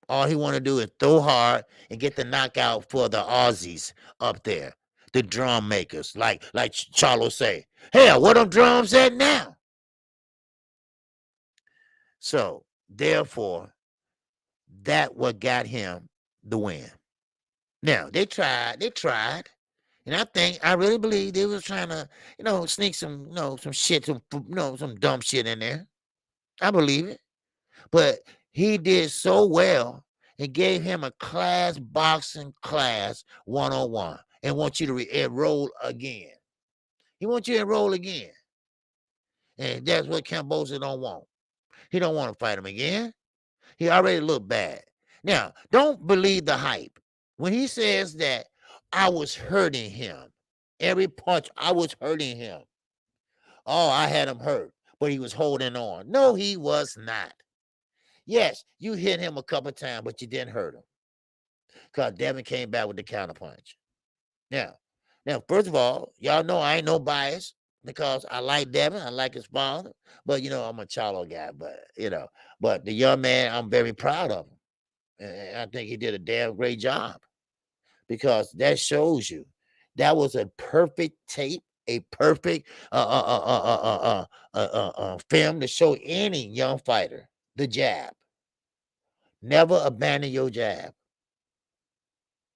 All he wanted to do is throw hard and get the knockout for the Aussies up there, the drum makers, like Charlo say. Hell, where them drums at now? So, therefore, that what got him the win. Now, they tried, and I really believe they was trying to, sneak some, some shit, some dumb shit in there. I believe it. But he did so well and gave him a boxing class 101 and want you to enroll again. He wants you to enroll again. And that's what Kambosos don't want. He don't want to fight him again. He already looked bad. Now, don't believe the hype. When he says that I was hurting him, every punch, I was hurting him. Oh, I had him hurt, but he was holding on. No, he was not. Yes, you hit him a couple of times, but you didn't hurt him. Because Devin came back with the counterpunch. Now, first of all, y'all know I ain't no bias because I like Devin. I like his father. But, I'm a Charlo guy. But the young man, I'm very proud of him. And I think he did a damn great job. Because that shows you that was a perfect tape, a perfect film to show any young fighter the jab. Never abandon your jab.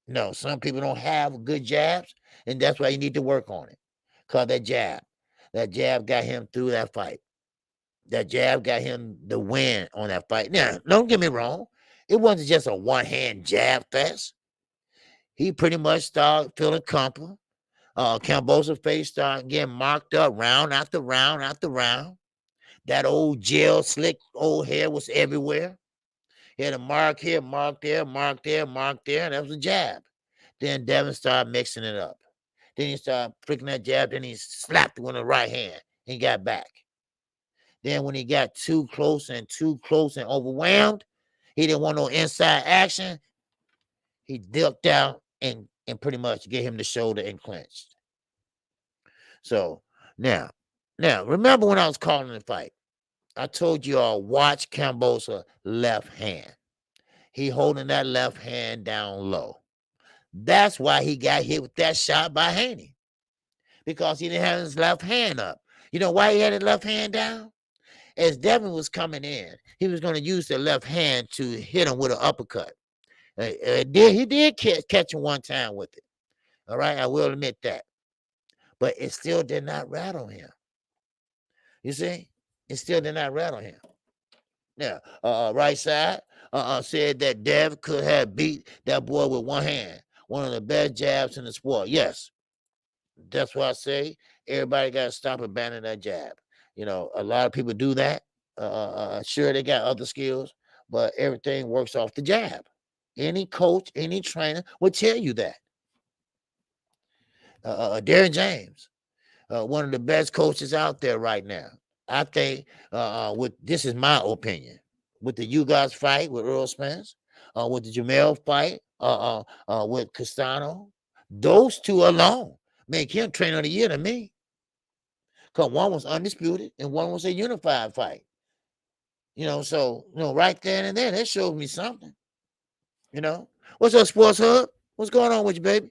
No, some people don't have good jabs, and that's why you need to work on it. Because that jab got him through that fight. That jab got him the win on that fight. Now, don't get me wrong. It wasn't just a one-hand jab fest. He pretty much started feeling comfortable. Kambosos' face started getting marked up round after round after round. That old gel slick old hair was everywhere. He had a mark here, mark there, mark there, mark there, and that was a jab. Then Devin started mixing it up. Then he started flicking that jab, then he slapped it with the right hand and got back. Then when he got too close and overwhelmed, he didn't want no inside action. He dipped out and pretty much gave him the shoulder and clinched. So now, remember when I was calling the fight, I told you all watch Kambosos' left hand. He holding that left hand down low. That's why he got hit with that shot by Haney. Because he didn't have his left hand up. You know why he had his left hand down? As Devin was coming in, he was going to use the left hand to hit him with an uppercut. He did catch him one time with it. All right, I will admit that. But it still did not rattle him. You see? It still did not rattle him. Now, right side said that Dev could have beat that boy with one hand. One of the best jabs in the sport. Yes. That's why I say everybody got to stop abandoning that jab. A lot of people do that. Sure, they got other skills, but everything works off the jab. Any coach, any trainer will tell you that. Darren James, one of the best coaches out there right now. I think this is my opinion. With the you guys fight with Earl Spence, with the Jamel fight, with Castano, those two alone make him trainer of the year to me. Because one was undisputed and one was a unified fight. So right there and then, that showed me something. You know, what's up, Sports Hub? What's going on with you, baby?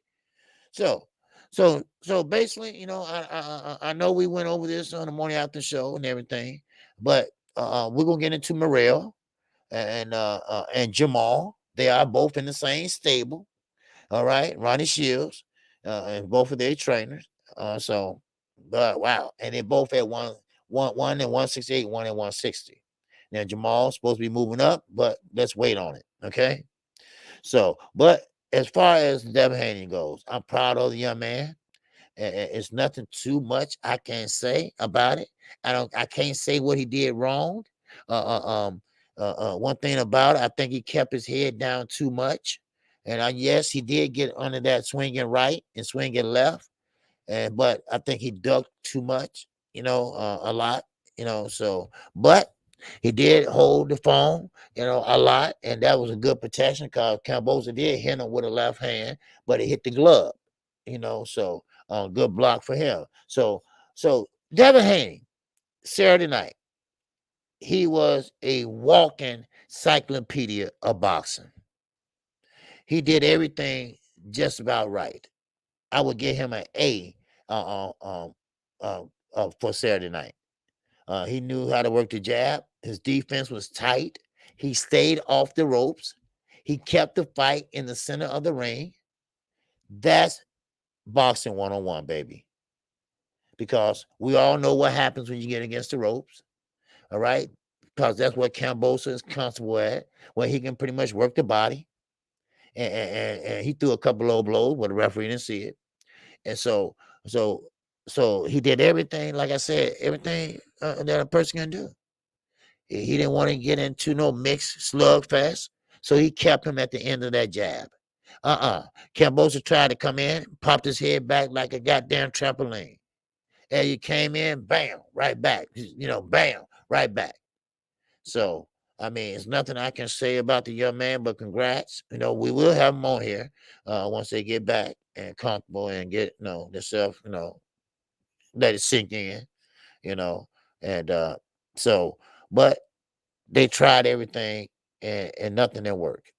So, so basically, you know, I know we went over this on the morning after show and everything, but we're gonna get into Morrell and Jamal. They are both in the same stable. All right, Ronnie Shields, and both of their trainers. So, but wow, and they both at one and 168, one and 160. Now Jamal's supposed to be moving up, but let's wait on it. Okay. So, but as far as Devin Haney goes, I'm proud of the young man. It's nothing too much I can say about it. I can't say what he did wrong. Uh, uh, um, One thing about it, I think he kept his head down too much. And yes, he did get under that swinging right and swinging left, but I think he ducked too much. A lot. So but he did hold the phone, a lot, and that was a good protection because Cambosa did hit him with a left hand, but it hit the glove. So good block for him. So Devin Haney, Saturday night, he was a walking encyclopedia of boxing. He did everything just about right. I would give him an A for Saturday night. He knew how to work the jab. His defense was tight. He stayed off the ropes. He kept the fight in the center of the ring. That's boxing 101, baby. Because we all know what happens when you get against the ropes. All right. Because that's what Cambosa is comfortable at, where he can pretty much work the body. And he threw a couple low blows, but the referee didn't see it. And so he did everything, like I said, everything that a person can do. He didn't want to get into no mixed slugfest, so he kept him at the end of that jab. Cambosa tried to come in, popped his head back like a goddamn trampoline. And he came in, bam, right back. Bam, right back. So, I mean, it's nothing I can say about the young man, but congrats. We will have him on here once they get back and comfortable and get, themselves, let it sink in, and so, but they tried everything and nothing that worked.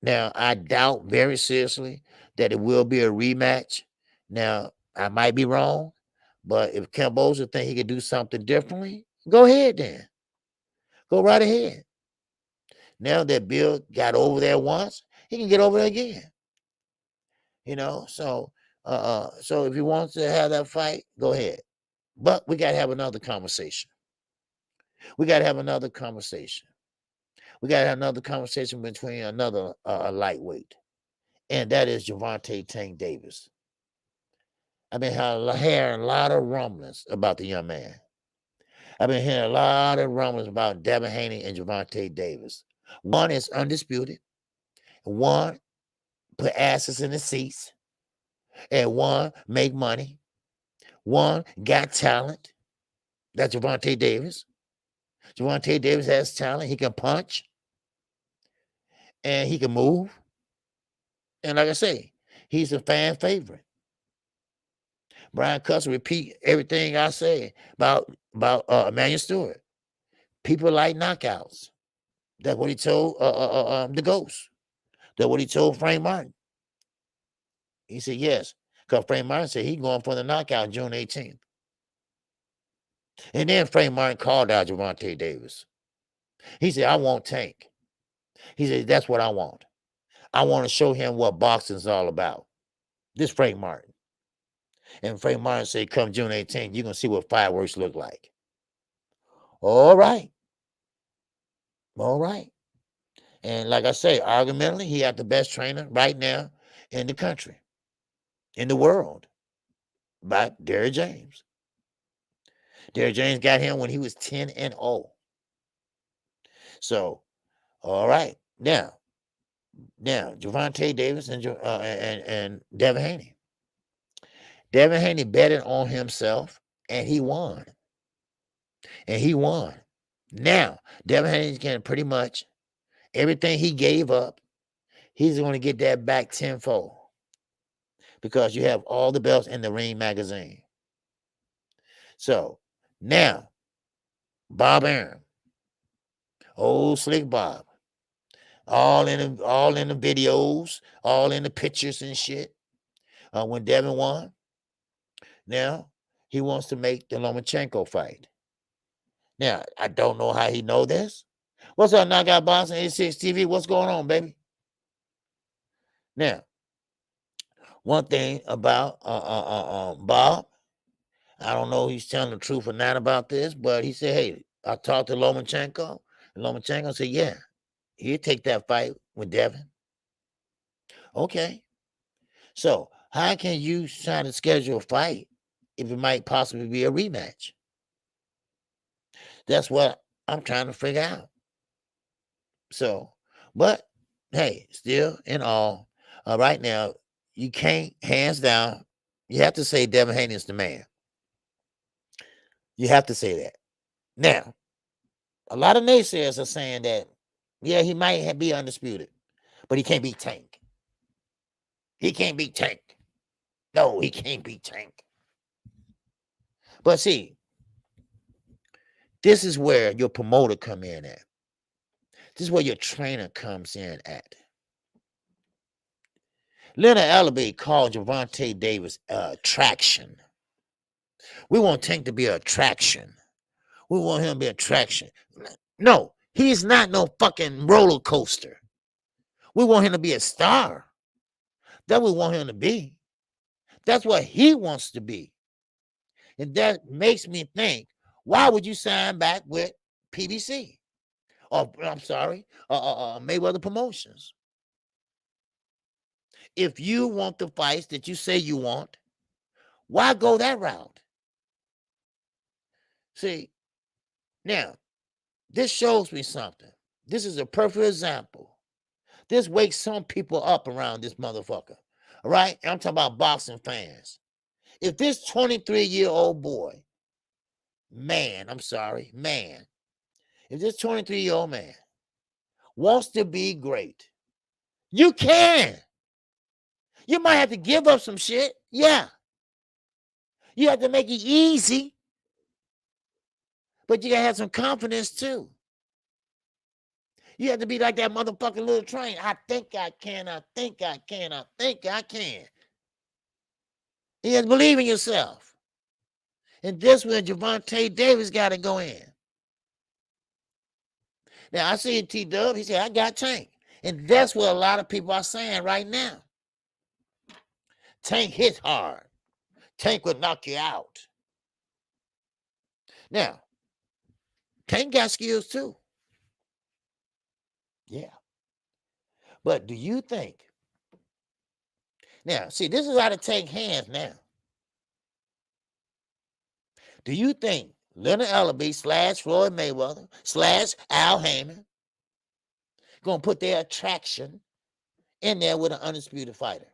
Now, I doubt very seriously that it will be a rematch. Now, I might be wrong, but if Cambosa think he could do something differently, go ahead then. Go right ahead. Now that Bill got over there once, he can get over there again. So if he wants to have that fight, go ahead. But we got to have another conversation. We got to have another conversation. We got to have another conversation between another lightweight, and that is Gervonta Tank Davis. I've been hearing a lot of rumblings about the young man. I've been hearing a lot of rumblings about Devin Haney and Gervonta Davis. One is undisputed. One put asses in the seats. And one make money. One got talent. That's Gervonta Davis. Gervonta Davis has talent. He can punch. And he can move. And like I say, he's a fan favorite. Brian Custer repeat everything I say about Emmanuel Stewart. People like knockouts. That's what he told the Ghost. That's what he told Frank Martin. He said yes, because Frank Martin said he's going for the knockout June 18th. And then Frank Martin called out Gervonta Davis. He said, I want Tank. He said, that's what I want. I want to show him what boxing's all about. This Frank Martin. And Frank Martin said, come June 18th, you're going to see what fireworks look like. All right. All right. And like I say, argumentally, he had the best trainer right now in the country, in the world, by Derrick James. Derrick James got him when he was 10-0. So, all right. Now, Gervonta Davis and Devin Haney. Devin Haney betted on himself, and he won. Now, Devin Haney's getting pretty much everything he gave up. He's going to get that back tenfold because you have all the belts in the Ring magazine. So, now, Bob Arum, old Slick Bob, all in the videos, all in the pictures and shit. When Devin won, now he wants to make the Lomachenko fight. Now I don't know how he know this. What's up, Knockout Boxing 86 TV? What's going on, baby? Now, one thing about Bob, I don't know if he's telling the truth or not about this, but he said, hey, I talked to Lomachenko, and Lomachenko said, yeah, he'll take that fight with Devin. Okay. So how can you try to schedule a fight if it might possibly be a rematch? That's what I'm trying to figure out. So, but hey, still in all, right now, you can't, hands down, you have to say Devin Haney is the man. You have to say that. Now, a lot of naysayers are saying that, yeah, he might be undisputed, but he can't beat Tank. He can't beat Tank. No, he can't beat Tank. But see, this is where your promoter come in at. This is where your trainer comes in at. Leonard Ellerbe called Gervonta Davis attraction. We want Tank to be an attraction. We want him to be an attraction. No, he's not no fucking roller coaster. We want him to be a star. That's what we want him to be. That's what he wants to be. And that makes me think, why would you sign back with PBC? Or, I'm sorry, Mayweather Promotions? If you want the fights that you say you want, why go that route? See, now, this shows me something. This is a perfect example. This wakes some people up around this motherfucker. All right? I'm talking about boxing fans. If this 23-year-old boy, man, if this 23-year-old man wants to be great, you can. You might have to give up some shit. Yeah. You have to make it easy. But you gotta have some confidence too. You have to be like that motherfucking little train. I think I can, I think I can, I think I can. You have to believe in yourself. And this where Gervonta Davis got to go in. Now, I see T-Dub, he said, I got Tank. And that's what a lot of people are saying right now. Tank hits hard. Tank would knock you out. Now, Tank got skills too. Yeah. But do you think, now, see, this is how to take hands now. Do you think Leonard Ellerbe / Floyd Mayweather / Al Heyman gonna put their attraction in there with an undisputed fighter?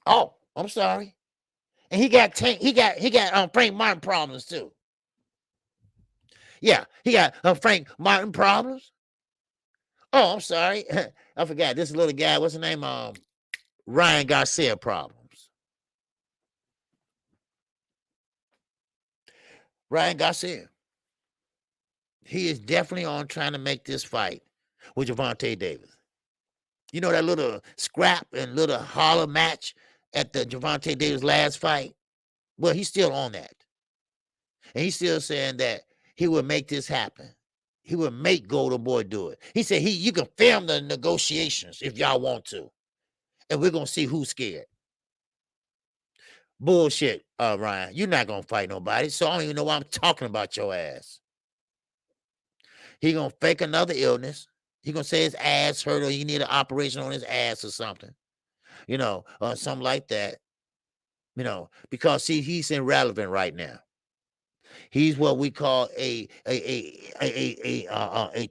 Oh, I'm sorry. And he got Frank Martin problems too. Yeah, he got Frank Martin problems. Oh, I'm sorry. I forgot this little guy. What's his name? Ryan Garcia problems. Ryan Garcia. He is definitely on trying to make this fight with Gervonta Davis. You know that little scrap and little holler match at the Gervonta Davis last fight? Well, he's still on that. And he's still saying that he will make this happen. He will make Golden Boy do it. He said, you can film the negotiations if y'all want to. And we're going to see who's scared. Bullshit, Ryan. You're not going to fight nobody. So I don't even know why I'm talking about your ass. He going to fake another illness. He going to say his ass hurt or he need an operation on his ass or something. You know, or something like that. You know, because see, he's irrelevant right now. He's what we call a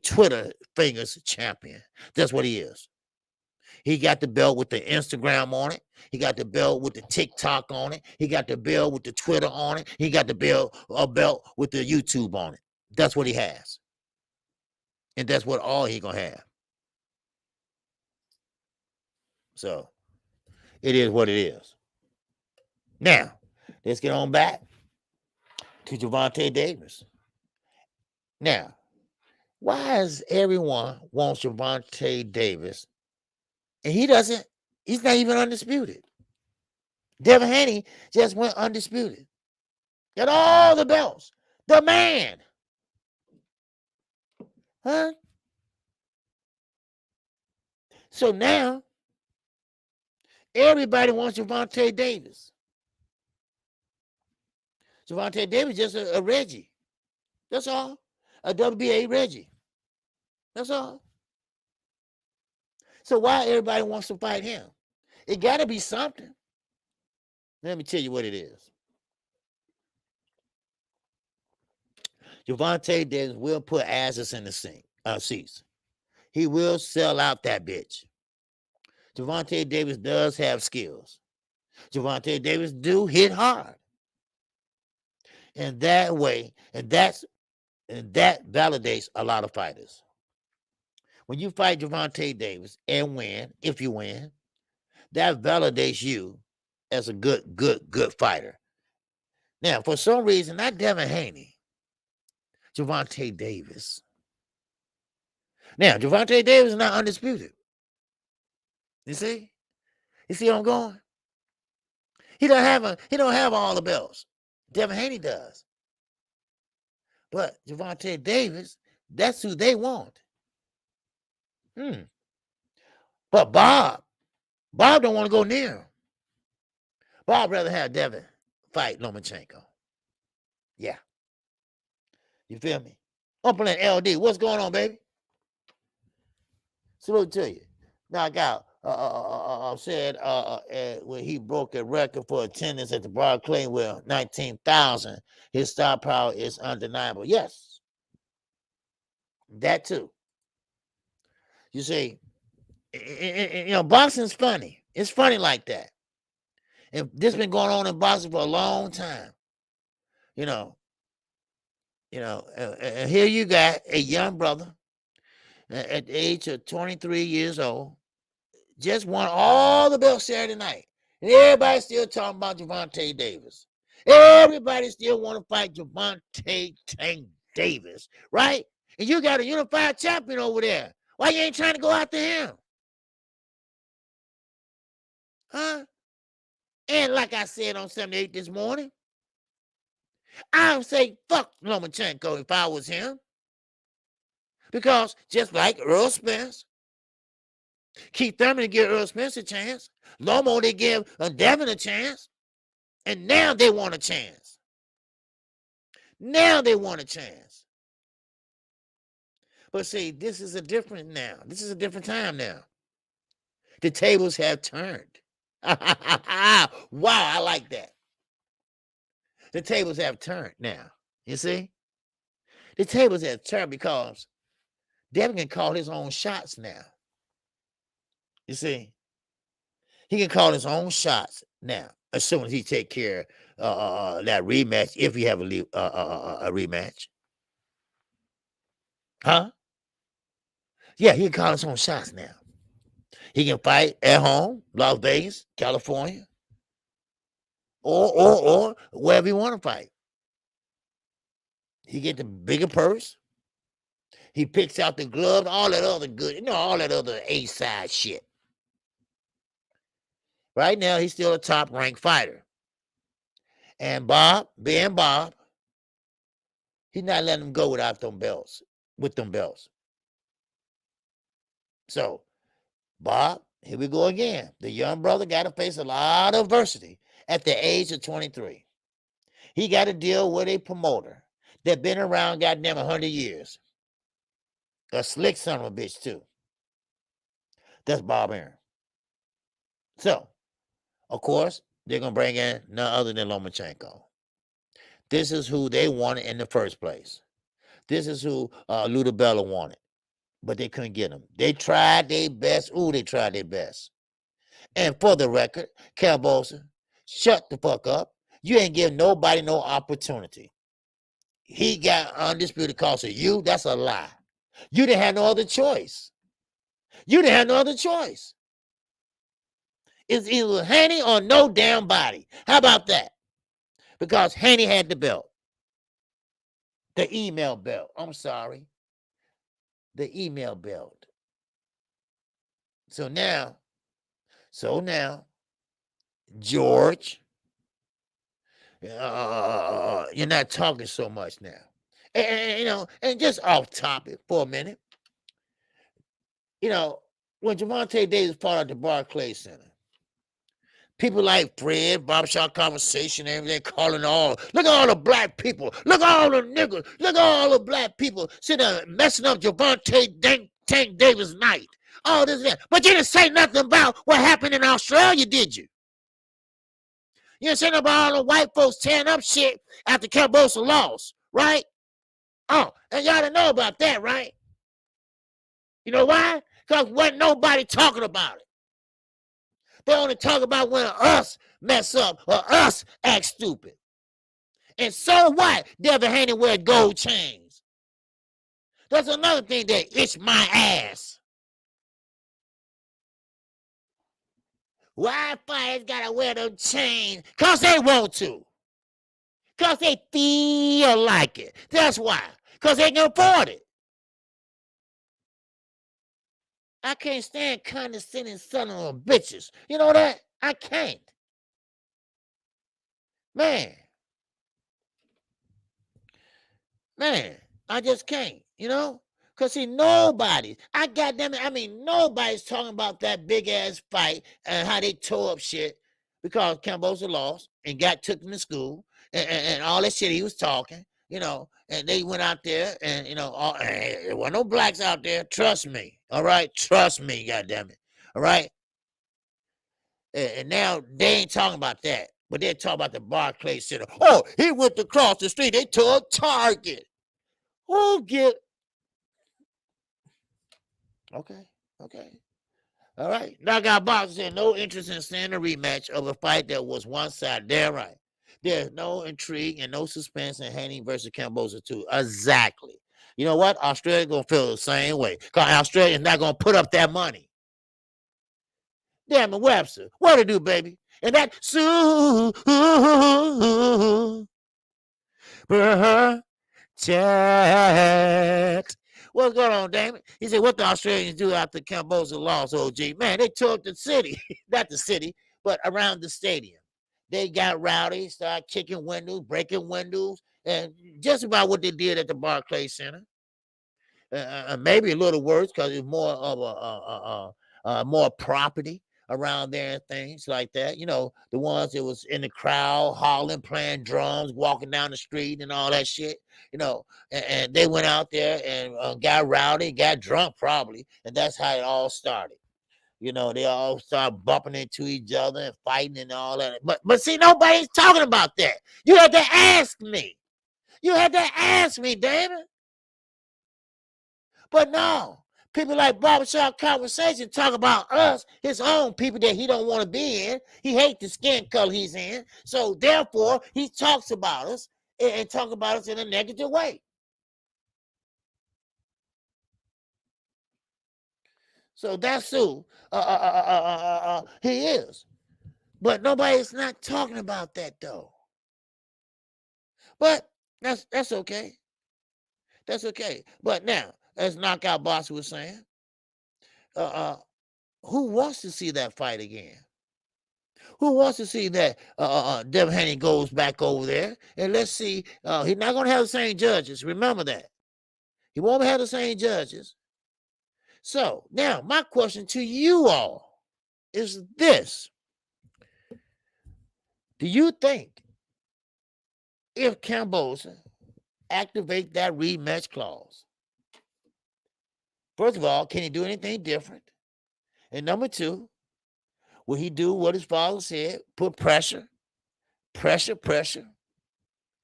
Twitter fingers champion. That's what he is. He got the belt with the Instagram on it. He got the belt with the TikTok on it. He got the belt with the Twitter on it. He got the belt with the YouTube on it. That's what he has. And that's what all he gonna have. So it is what it is. Now, let's get on back to Gervonta Davis. Now, Why is everyone wants Gervonta Davis, and he doesn't? He's not even undisputed. Devin Haney just went undisputed. Got all the belts. The man. Huh? So now, everybody wants Gervonta Davis. Gervonta Davis just a Reggie. That's all. A WBA Reggie. That's all. So why everybody wants to fight him? It got to be something. Let me tell you what it is. Gervonta Davis will put asses in the seats. He will sell out that bitch. Gervonta Davis does have skills. Gervonta Davis do hit hard. And that way, and that validates a lot of fighters. When you fight Gervonta Davis and win, if you win, that validates you as a good fighter. Now, for some reason, not Devin Haney, Gervonta Davis. Now, Gervonta Davis is not undisputed. You see? You see where I'm going? He don't have all the belts. Devin Haney does. But Gervonta Davis, that's who they want. But Bob don't want to go near him. Bob rather have Devin fight Lomachenko. Yeah. You feel me? Uncle and LD, what's going on, baby? Salute to you. Now I got said when he broke a record for attendance at the Barclay with 19,000, his star power is undeniable. Yes, that too. You see, boxing's funny. It's funny like that. And this been going on in boxing for a long time. And here you got a young brother at the age of 23 years old, just won all the belts Saturday night. And everybody's still talking about Gervonta Davis. Everybody still want to fight Gervonta Tank Davis, right? And you got a unified champion over there. Why you ain't trying to go after him? Huh? And like I said on 78 this morning, I would say fuck Lomachenko if I was him. Because just like Earl Spence, Keith Thurman to give Earl Spence a chance. Lomo, they give Devin a chance. And now they want a chance. Now they want a chance. But see, this is a different now. This is a different time now. The tables have turned. Wow, I like that. The tables have turned now. You see? The tables have turned because Devin can call his own shots now. You see? He can call his own shots now, as soon as he take care of that rematch, if we have a rematch. Huh? Yeah, he can call his own shots now. He can fight at home, Las Vegas, California, or wherever he want to fight. He get the bigger purse. He picks out the gloves, all that other good, all that other A-side shit. Right now, he's still a top-ranked fighter. And Bob, being Bob, he's not letting him go without them belts, with them belts. So, Bob, here we go again. The young brother got to face a lot of adversity at the age of 23. He got to deal with a promoter that been around goddamn 100 years. A slick son of a bitch, too. That's Bob Arum. So, of course, they're going to bring in none other than Lomachenko. This is who they wanted in the first place. This is who Ludabella wanted. But they couldn't get him. They tried their best. Ooh, they tried their best. And for the record, Calbosa, shut the fuck up. You ain't giving nobody no opportunity. He got undisputed cause of you. That's a lie. You didn't have no other choice. You didn't have no other choice. It's either Haney or no damn body. How about that? Because Haney had the belt. The email belt. I'm sorry. the email belt. So now, George, you're not talking so much now. And and just off topic for a minute, when Javante Davis fought at the Barclays Center, people like Fred, Barbershop Conversation, everything, calling look at all the black people, look at all the niggas, look at all the black people sitting there messing up Javante Tank Davis' night. All this and that. But you didn't say nothing about what happened in Australia, did you? You didn't say nothing about all the white folks tearing up shit after Cambosa lost, right? Oh, and y'all didn't know about that, right? You know why? Because wasn't nobody talking about it. They only talk about when us mess up or us act stupid. And so what? Devin Haney wear gold chains. That's another thing that itch my ass. Why fighters gotta wear them chains? Because they want to. Because they feel like it. That's why. Because they can afford it. I can't stand condescending son of bitches. You know that? I can't. Man, I just can't, Because see, nobody's talking about that big ass fight and how they tore up shit because Cambosa lost and got took to school and all that shit he was talking, and they went out there and, there were no blacks out there. Trust me. All right. Trust me. Goddammit. All right. And now they ain't talking about that, but they're talking about the Barclays Center. Oh, he went across the street. They tore a Target. Who get? Okay. All right. Knockout Boxing said no interest in seeing a rematch of a fight that was one-sided. They're right. There's no intrigue and no suspense in Haney versus Cambosa 2. Exactly. You know what? Australia going to feel the same way. Because Australia's not going to put up that money. Damn it, Webster. What to do, baby? And that chat. What's going on, Damon? He said, what the Australians do after Cambosa lost, OG? Man, they took the city. Not the city, but around the stadium. They got rowdy, started kicking windows, breaking windows, and just about what they did at the Barclays Center. Maybe a little worse because it's more of more property around there and things like that. The ones that was in the crowd, hollering, playing drums, walking down the street and all that shit, and they went out there and got rowdy, got drunk probably, and that's how it all started. They all start bumping into each other and fighting and all that. But see, nobody's talking about that. You had to ask me. Damn it. But no, people like Barbershop Conversation talk about us, his own people that he don't want to be in. He hates the skin color he's in. So therefore, he talks about us and talk about us in a negative way. So that's who he is. But nobody's not talking about that though. But that's okay. That's okay. But now, as Knockout Boss was saying, who wants to see that fight again? Who wants to see that Devin Haney goes back over there? And let's see, he's not going to have the same judges. Remember that. He won't have the same judges. So now my question to you all is this. Do you think if Cambosa activate that rematch clause, first of all, can he do anything different? And number two, will he do what his father said, put pressure,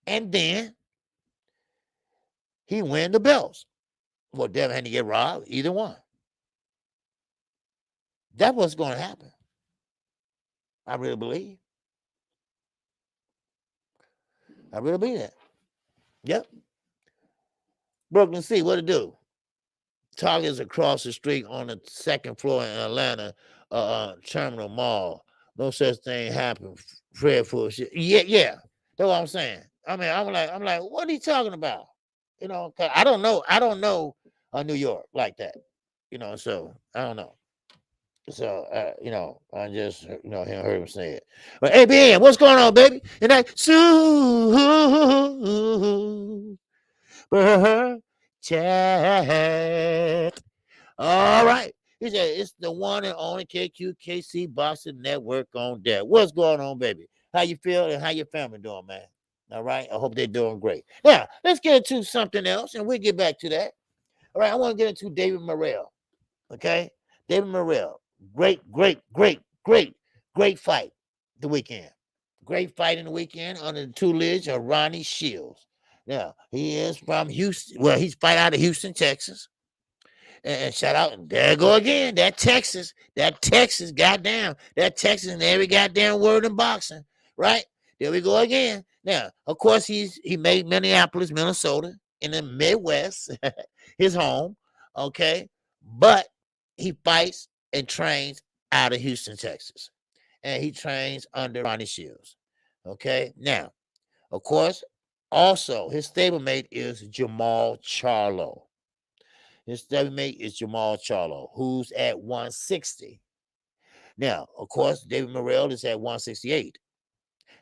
and then he win the belts? Well, Devin had to get robbed, either one. That's what's going to happen. I really believe. that. Yep. Brooklyn C, what to do? Target's across the street on the second floor in Atlanta Terminal Mall. No such thing happened. Fred full shit. Yeah. That's what I'm saying. I'm like, what are you talking about? 'Cause I don't know New York like that. So I don't know. So I just heard him say it. But hey, Ben, what's going on, baby? And that super chat. All right. He said it's the one and only KQKC Boxing Network on deck. What's going on, baby? How you feel and how your family doing, man? All right. I hope they're doing great. Now, let's get into something else and we'll get back to that. All right. I want to get into David Morrell. Okay. David Morrell. Great fight the weekend. Great fight in the weekend under the tutelage of Ronnie Shields. Now, he is from Houston. Well, he's fight out of Houston, Texas. And shout out, and there go again. That Texas, goddamn. That Texas and every goddamn word in boxing, right? There we go again. Now, of course, he made Minneapolis, Minnesota, in the Midwest, his home, okay? But he fights and trains out of Houston, Texas. And he trains under Ronnie Shields, okay? Now, of course, also, his stablemate is Jamal Charlo. His stablemate is Jamal Charlo, who's at 160. Now, of course, David Morrell is at 168.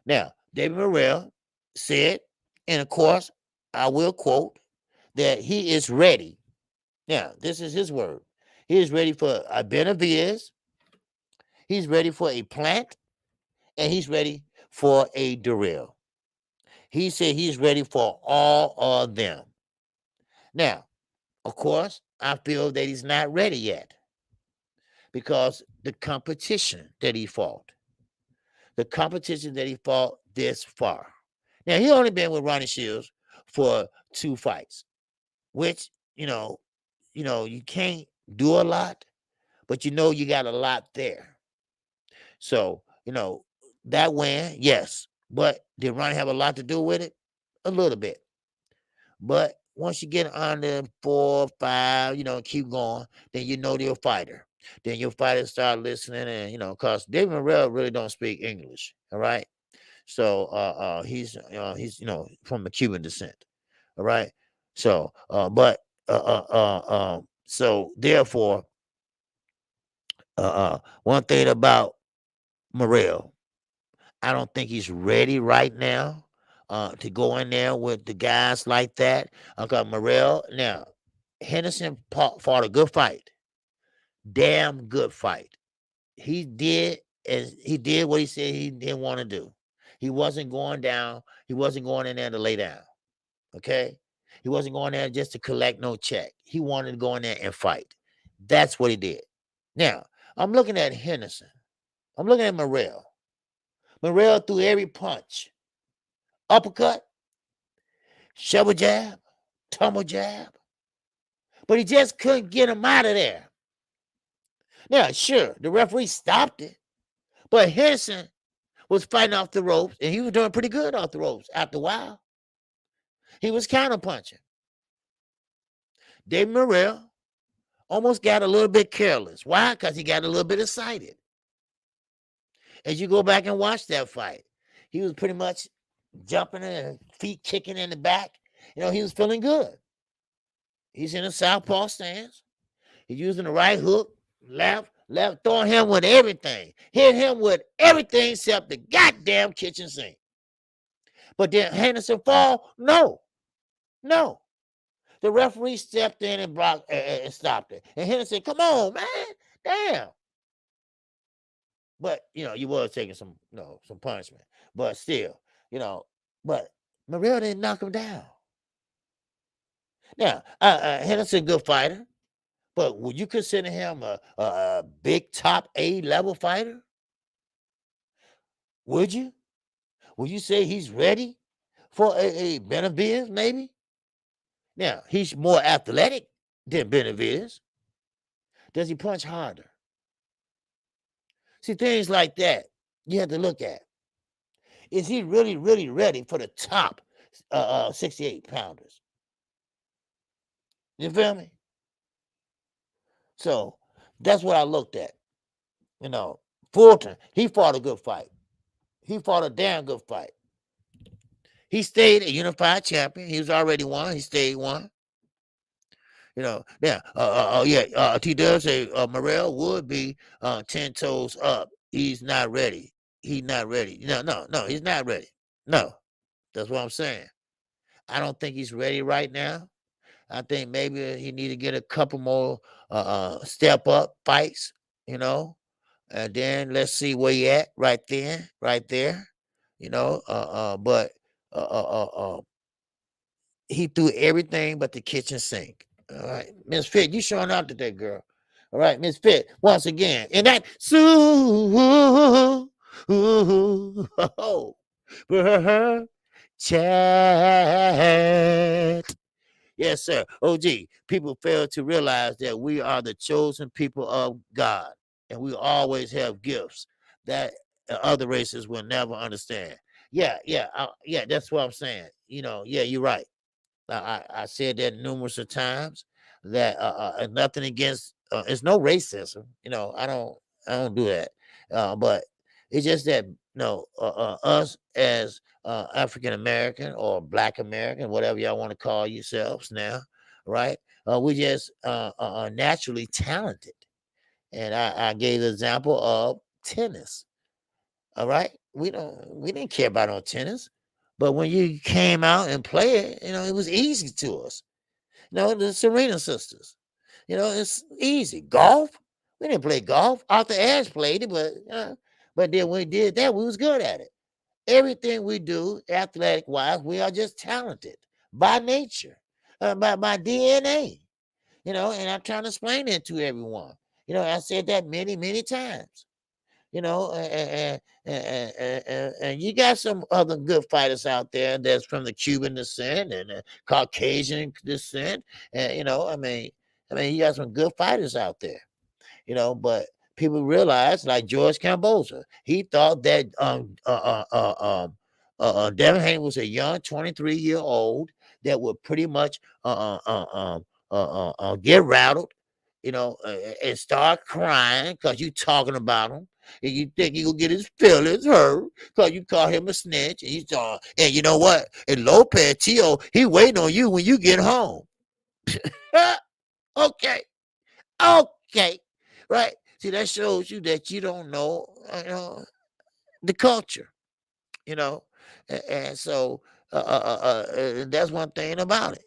Now, David Morrell said, and of course, I will quote, that he is ready. Now, this is his word. He is ready for a Benavidez. He's ready for a Plant. And he's ready for a Dirrell. He said he's ready for all of them. Now, of course, I feel that he's not ready yet because the competition that he fought this far. Now, he only been with Ronnie Shields for 2 fights, which, you can't do a lot, but you got a lot there. So, that win, yes. But did Ronnie have a lot to do with it? A little bit. But once you get under 4, 5, keep going, then you're a fighter. Then your fighters start listening, and because David Morrell really don't speak English. All right. So he's from the Cuban descent. All right. So so therefore, one thing about Morrell, I don't think he's ready right now to go in there with the guys like that. Because Morrell, now, Henderson fought a good fight. Damn good fight. He did what he said he didn't want to do. He wasn't going down. He wasn't going in there to lay down. Okay? He wasn't going there just to collect no check. He wanted to go in there and fight. That's what he did. Now, I'm looking at Henderson. I'm looking at Morrell. Morrell threw every punch. Uppercut, shovel jab, tumble jab. But he just couldn't get him out of there. Now, sure, the referee stopped it. But Henderson was fighting off the ropes, and he was doing pretty good off the ropes after a while. He was counterpunching. David Morrell almost got a little bit careless. Why? Because he got a little bit excited. As you go back and watch that fight, he was pretty much jumping and feet kicking in the back. He was feeling good. He's in a southpaw stance. He's using the right hook, left, throwing him with everything. Hit him with everything except the goddamn kitchen sink. But then Henderson fall? No. The referee stepped in and stopped it. And Henderson said, come on, man. Damn. But, you was taking some punishment. But still, but Morrell didn't knock him down. Now, Henderson's a good fighter, but would you consider him a big top A level fighter? Would you? Would you say he's ready for a Benavidez, maybe? Now, he's more athletic than Benavidez. Does he punch harder? See, things like that you have to look at. Is he really, really ready for the top 68 pounders? You feel me? So that's what I looked at. Fulton, he fought a good fight. He fought a damn good fight. He stayed a unified champion. He was already won. He stayed one. You know, yeah, T does say Morrell would be 10 toes up. He's not ready. He's not ready. No, he's not ready. No, that's what I'm saying. I don't think he's ready right now. I think maybe he need to get a couple more step up fights, you know, and then let's see where he at right then, right there, you know. But uh, uh, uh, uh, he threw everything but the kitchen sink. All right, Miss Fit, you showing out today, girl. All right, Miss Fit, once again, and that for her chat. Yes, sir. OG, people fail to realize that we are the chosen people of God, and we always have gifts that other races will never understand. Yeah, that's what I'm saying. You know, yeah, you're right. I said that numerous of times that nothing against it's no racism. You know, I don't do that. But it's just that us as African American or Black American, whatever y'all want to call yourselves now, right? We just are naturally talented, and I gave the example of tennis. All right, we didn't care about no tennis, but when you came out and played it, it was easy to us. The Serena sisters, it's easy. Golf, we didn't play golf. Arthur Ashe played it, but then when we did that, we was good at it. Everything we do, athletic wise, we are just talented by nature, by DNA. And I'm trying to explain that to everyone. I said that many, many times. And you got some other good fighters out there that's from the Cuban descent and Caucasian descent, and you got some good fighters out there. But people realize, like George Camboza, he thought that Devin Haney was a young 23-year-old that would pretty much get rattled, and start crying because you talking about him. And you think he gonna get his feelings hurt because you call him a snitch, and and you know what? And Lopez Tio, he waiting on you when you get home. Okay, right? See, that shows you that you don't know, the culture, and so that's one thing about it.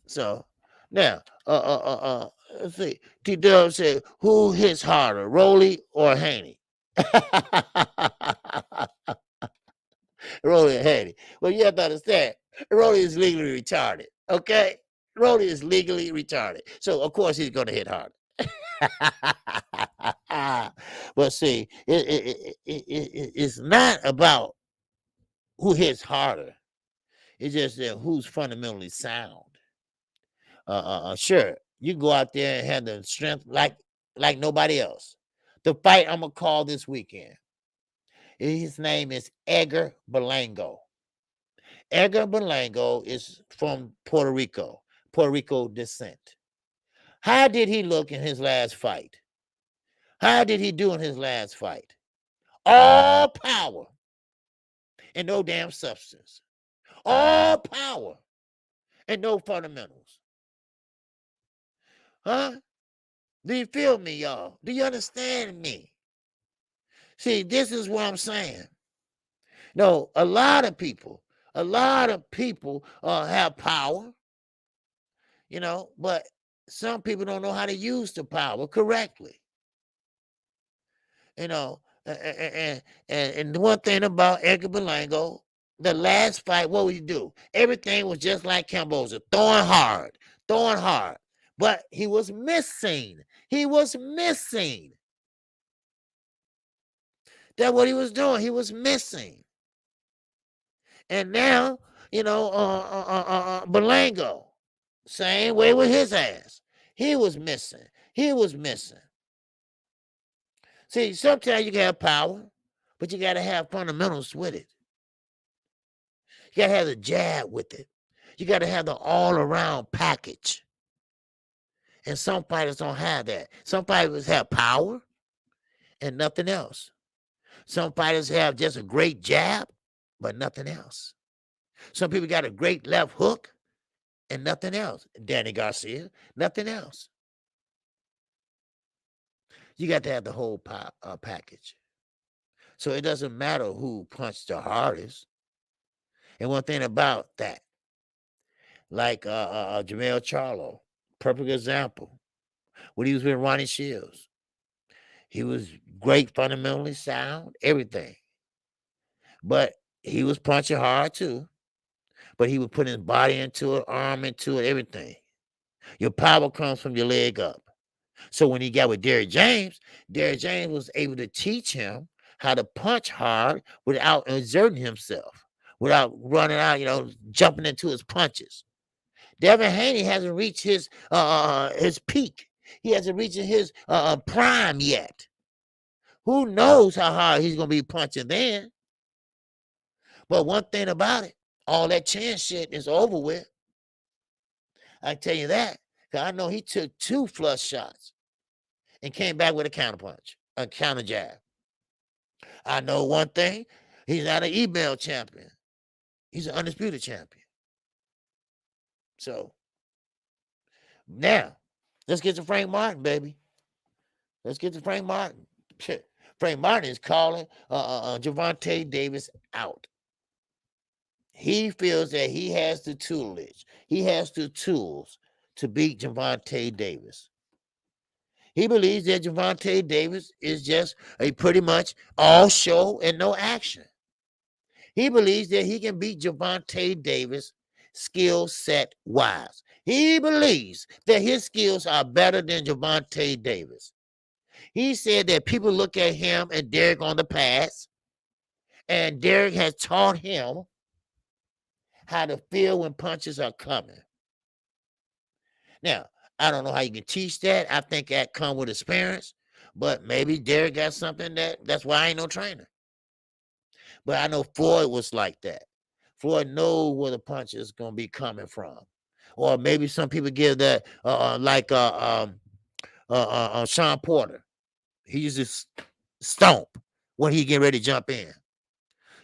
So now, let's see. T Dub said, "Who hits harder, Rolly or Haney?" Rolly or Haney. Well, you have to understand, Rolly is legally retarded. Okay, Rolly is legally retarded, so of course he's going to hit harder. But see, it's not about who hits harder. It's just that who's fundamentally sound. Sure, you go out there and have the strength like nobody else. The fight I'm gonna call this weekend, his name is Edgar Berlanga. Edgar Berlanga is from Puerto Rico descent. How did he look in his last fight? How did he do in his last fight? All power and no damn substance. All power and no fundamentals. Huh? Do you feel me, y'all? Do you understand me? See, this is what I'm saying. No, a lot of people have power, but some people don't know how to use the power correctly. And the one thing about Edgar Berlanga, the last fight, what would he do? Everything was just like Camboza, throwing hard. But he was missing. That's what he was doing. He was missing. And now, Berlanga, same way with his ass. He was missing. See, sometimes you can have power, but you got to have fundamentals with it. You got to have the jab with it. You got to have the all-around package. And some fighters don't have that. Some fighters have power and nothing else. Some fighters have just a great jab, but nothing else. Some people got a great left hook and nothing else. Danny Garcia, nothing else. You got to have the whole package. So it doesn't matter who punched the hardest. And one thing about that, like Jamel Charlo, perfect example. When he was with Ronnie Shields, he was great, fundamentally sound, everything. But he was punching hard too. But he would put his body into it, arm into it, everything. Your power comes from your leg up. So when he got with Derrick James was able to teach him how to punch hard without exerting himself, without running out, jumping into his punches. Devin Haney hasn't reached his peak. He hasn't reached his prime yet. Who knows how hard he's gonna be punching then? But one thing about it, all that chin shit is over with. I can tell you that, because I know he took 2 flush shots and came back with a counterpunch, a counter jab. I know one thing, he's not an email champion. He's an undisputed champion. So now, let's get to Frank Martin, baby. Let's get to Frank Martin. Frank Martin is calling Gervonta Davis out. He feels that he has the tutelage. He has the tools to beat Gervonta Davis. He believes that Gervonta Davis is just a pretty much all show and no action. He believes that he can beat Gervonta Davis skill set wise. He believes that his skills are better than Gervonta Davis. He said that people look at him and Derrick on the pass, and Derrick has taught him how to feel when punches are coming. Now, I don't know how you can teach that. I think that comes with experience, but maybe Derrick got something that's why I ain't no trainer. But I know Floyd was like that. Floyd knows where the punch is going to be coming from. Or maybe some people give that, like Sean Porter. He uses stomp when he get ready to jump in.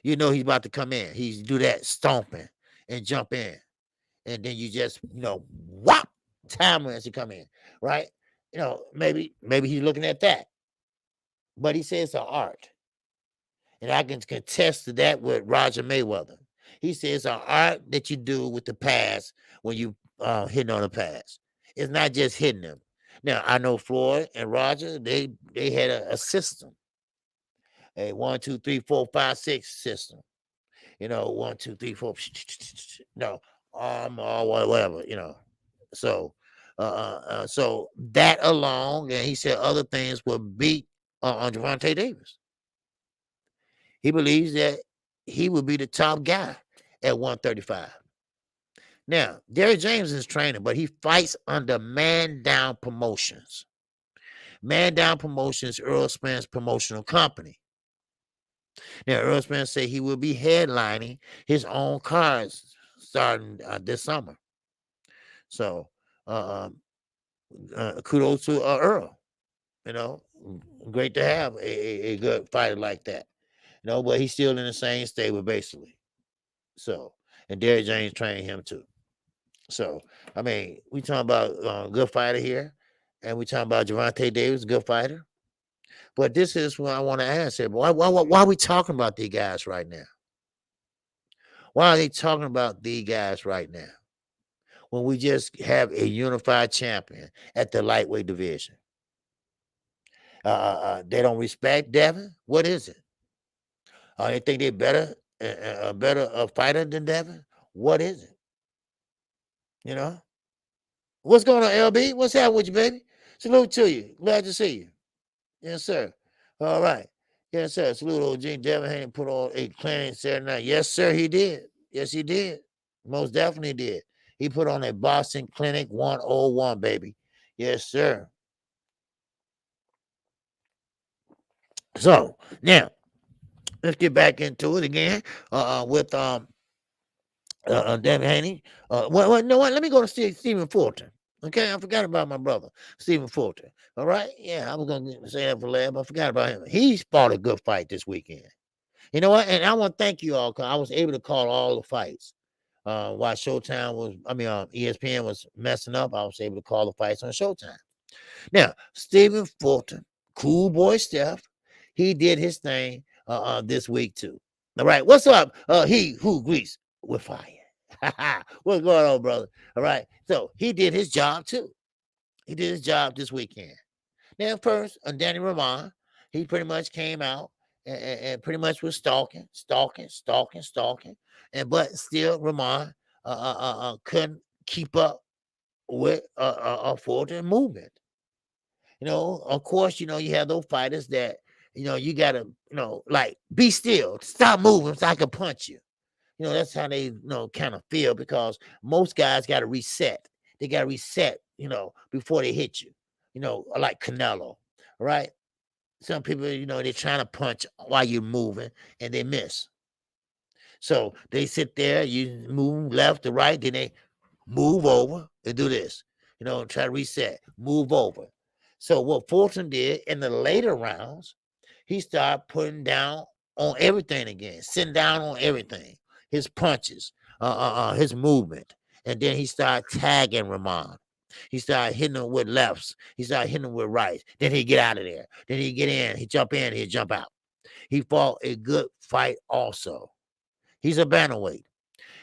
You know he's about to come in. He do that stomping and jump in. And then you just, whop, time as he come in, right? Maybe he's looking at that. But he says it's an art. And I can contest to that with Roger Mayweather. He says it's an art that you do with the pass when you hitting on the pass. It's not just hitting them. Now, I know Floyd and Roger, they had a system. A 1, 2, 3, 4, 5, 6 system. 1, 2, 3, 4. Or whatever. So, so that alone, and he said other things will beat on Gervonta Davis. He believes that he will be the top guy at 135. Now, Derrick James is training, but he fights under Man Down Promotions. Man Down Promotions, Earl Spence promotional company. Now, Earl Spence said he will be headlining his own cards starting this summer. So, kudos to Earl. Great to have a good fighter like that. But he's still in the same stable, basically. So, and Derrick James trained him too. So, I mean, we talking about a good fighter here, and we talking about Gervonta Davis, good fighter. But this is what I want to ask here. Why are we talking about these guys right now? Why are they talking about these guys right now when we just have a unified champion at the lightweight division? They don't respect Devin? What is it? They think they're better, a better fighter than Devin? What is it? What's going on, LB? What's happening with you, baby? Salute to you. Glad to see you. Yes, sir. All right. Yes, sir. Salute old Gene Devin Haney put on a clinic Saturday night. Yes, sir, he did. Yes, he did. Most definitely did. He put on a Boston Clinic 101, baby. Yes, sir. So, now, let's get back into it again with Devin Haney. No, let me go to Stephen Fulton. Okay, I forgot about my brother, Stephen Fulton. All right, yeah, I was going to say that for last, but I forgot about him. He fought a good fight this weekend. You know what? And I want to thank you all because I was able to call all the fights. While Showtime was, ESPN was messing up, I was able to call the fights on Showtime. Now, Stephen Fulton, cool boy Steph, he did his thing this week too. All right, what's up? He who greets with fire. What's going on, brother? All right, so he did his job too. He did his job this weekend. Now, first, Danny Ramon, he pretty much came out and pretty much was stalking, and but still Ramon couldn't keep up with Fulton movement. Of course, you have those fighters that, you gotta, like, be still, stop moving so I can punch you. That's how they, kind of feel, because most guys got to reset. They got to reset, before they hit you, like Canelo, right? Some people, they're trying to punch while you're moving and they miss. So they sit there, you move left to right, then they move over and do this, try to reset, move over. So what Fulton did in the later rounds, he started putting down on everything again, sitting down on everything, his punches, his movement. And then he started tagging Ramon. He started hitting him with lefts. He started hitting him with rights. Then he'd get out of there. Then he'd get in. He'd jump in. He'd jump out. He fought a good fight also. He's a bantamweight.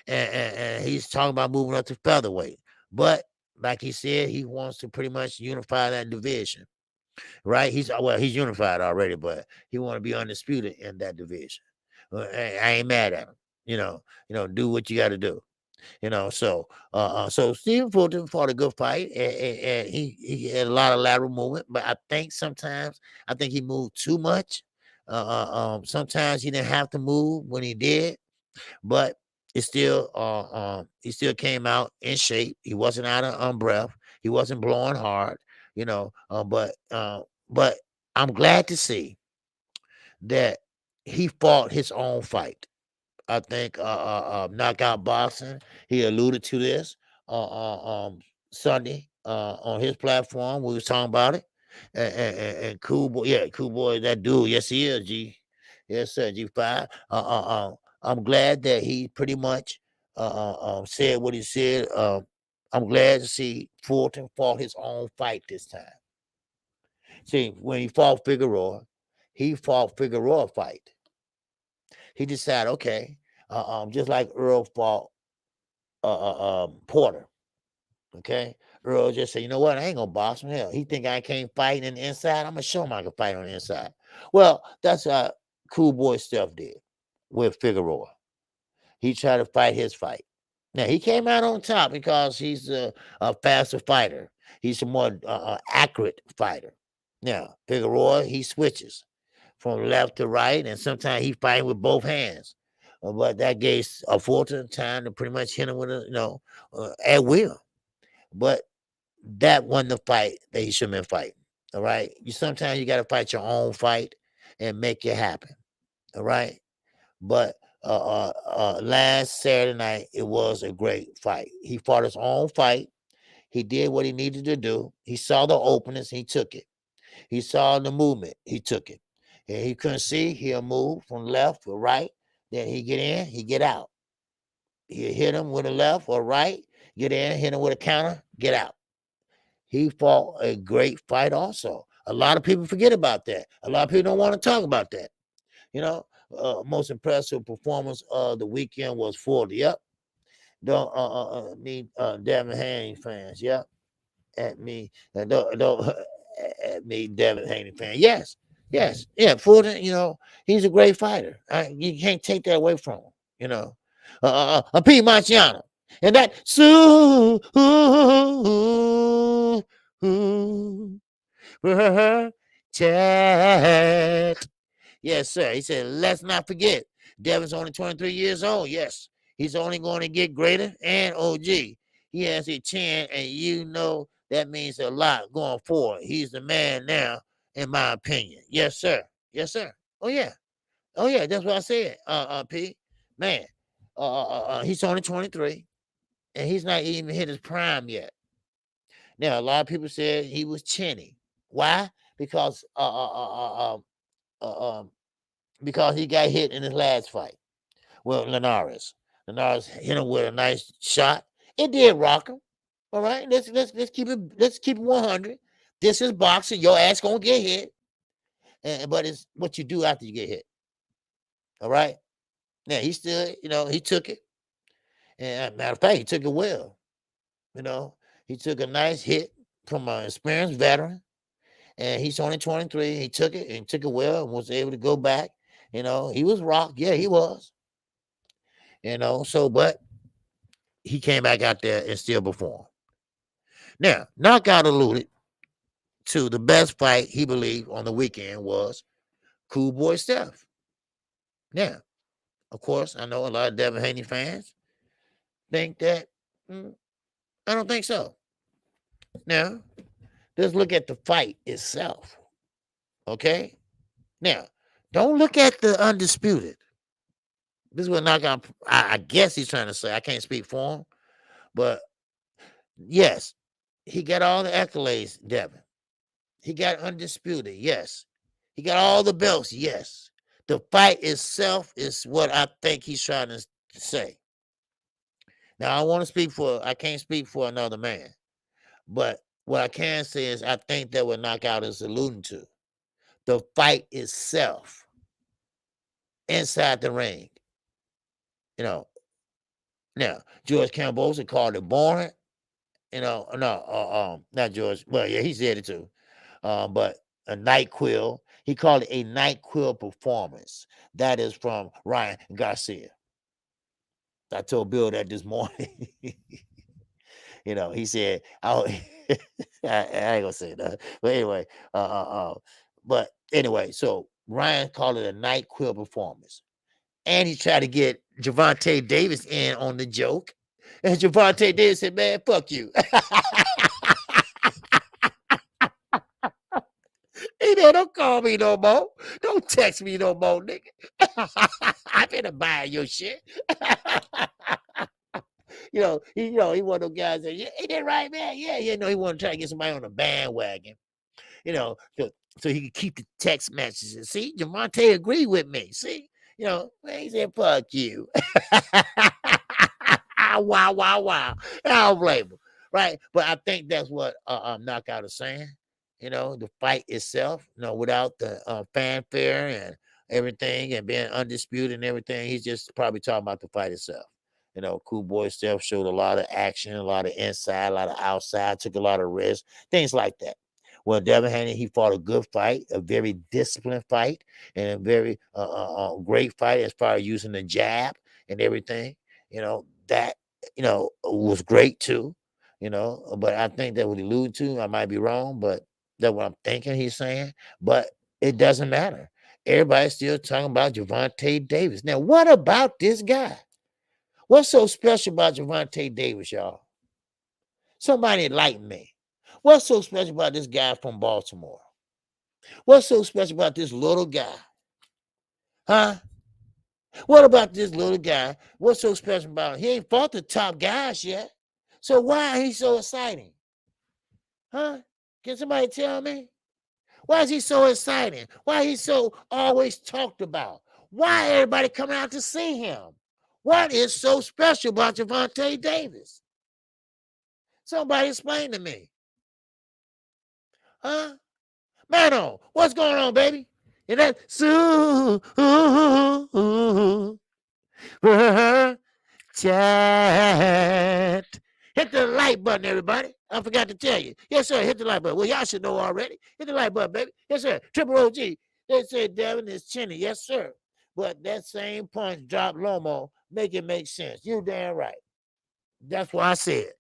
And he's talking about moving up to featherweight. But like he said, he wants to pretty much unify that division, right? He's unified already, but he want to be undisputed in that division. I ain't mad at him. Do what you got to do. So Stephen Fulton fought a good fight, and he had a lot of lateral movement, but I think he moved too much. Sometimes he didn't have to move when he did, but he still came out in shape. He wasn't out of breath. He wasn't blowing hard, but I'm glad to see that he fought his own fight. I think Knockout Boxing, he alluded to this Sunday on his platform. We was talking about it. And Cool Boy, Cool Boy, that dude. Yes, he is, G. Yes, sir, G5. I'm glad that he pretty much said what he said. I'm glad to see Fulton fought his own fight this time. See, when he fought Figueroa fight. He decided, okay, just like Earl fought Porter. Okay, Earl just said, you know what? I ain't gonna box him. Hell, he think I can't fight in the inside. I'm gonna show him I can fight on the inside. Well, that's how Cool Boy Stuff did with Figueroa. He tried to fight his fight. Now he came out on top because he's a faster fighter. He's a more accurate fighter. Now Figueroa, he switches from left to right, and sometimes he fighting with both hands. But that gave Fulton time to pretty much hit him with at will. But that wasn't the fight that he should have been fighting. All right. Sometimes you got to fight your own fight and make it happen. All right. But last Saturday night, it was a great fight. He fought his own fight. He did what he needed to do. He saw the openings. He took it. He saw the movement. He took it. And he couldn't see. He'll move from left to right. Then he get in. He get out. He'll hit him with a left or right. Get in. Hit him with a counter. Get out. He fought a great fight also. A lot of people forget about that. A lot of people don't want to talk about that. Most impressive performance of the weekend was Fulton. Yep. Don't me Devin Haney fans. Yep. At me. Don't at me Devin Haney fan. Yes. Yeah. Fulton, he's a great fighter. You can't take that away from him. Pete Marciano. And that chat. Yes, sir. He said, let's not forget, Devin's only 23 years old. Yes, he's only going to get greater. And OG, he has a chin, and that means a lot going forward. He's the man now, in my opinion. Yes, sir. Yes, sir. Oh, yeah. That's what I said, P. Man, he's only 23, and he's not even hit his prime yet. Now, a lot of people said he was chinny. Why? Because he got hit in his last fight. Well, Linares. And I was hit him with a nice shot. It did rock him. All right, let's keep it 100. This is boxing. Your ass gonna get hit, but it's what you do after you get hit. All right. Now he still, he took it. And matter of fact, he took it well. He took a nice hit from an experienced veteran, and he's only 23. He took it and took it well and was able to go back. He was rocked. Yeah, he was. But he came back out there and still performed. Now, Knockout alluded to the best fight he believed on the weekend was Cool Boy Steph. Now, of course, I know a lot of Devin Haney fans think that I don't think so. Now, let's look at the fight itself. Okay? Now, don't look at the undisputed. This is what Knockout, I guess he's trying to say. I can't speak for him. But yes, he got all the accolades, Devin. He got undisputed, yes. He got all the belts, yes. The fight itself is what I think he's trying to say. Now, I can't speak for another man. But what I can say is I think that what Knockout is alluding to, the fight itself inside the ring. Now, George Cambosa called it boring. Not George. Well, yeah, he said it too. But a NyQuil. He called it a NyQuil performance. That is from Ryan Garcia. I told Bill that this morning. He said, I ain't gonna say that. But anyway, so Ryan called it a NyQuil performance. And he tried to get Gervonta Davis in on the joke. And Gervonta Davis said, man, fuck you. He said, don't call me no more. Don't text me no more, nigga. I better buy your shit. He one of those guys that, yeah, ain't that right, man? Yeah, he wanted to try to get somebody on the bandwagon. So he could keep the text messages. See, Gervonta agreed with me. See, man, he said, fuck you. Wow. I don't blame him. Right. But I think that's what Knockout is saying. The fight itself, without the fanfare and everything and being undisputed and everything, he's just probably talking about the fight itself. Cool Boy Steph showed a lot of action, a lot of inside, a lot of outside, took a lot of risks, things like that. Well, Devin Haney, he fought a good fight, a very disciplined fight, and a very great fight as far as using the jab and everything. That was great too. But I think that would allude to. I might be wrong, but that's what I'm thinking he's saying. But it doesn't matter. Everybody's still talking about Gervonta Davis. Now, what about this guy? What's so special about Gervonta Davis, y'all? Somebody enlighten me. What's so special about this guy from Baltimore? What's so special about this little guy? Huh? What about this little guy? What's so special about him? He ain't fought the top guys yet. So why is he so exciting? Huh? Can somebody tell me? Why is he so exciting? Why is he so always talked about? Why everybody coming out to see him? What is so special about Gervonta Davis? Somebody explain to me. Huh? Mano, what's going on, baby? And that chat. Hit the like button, everybody. I forgot to tell you. Yes, sir. Hit the like button. Well, y'all should know already. Hit the like button, baby. Yes, sir. Triple OG. They said Devin is chinny. Yes, sir. But that same punch drop Lomo, make it make sense. You damn right. That's what I said.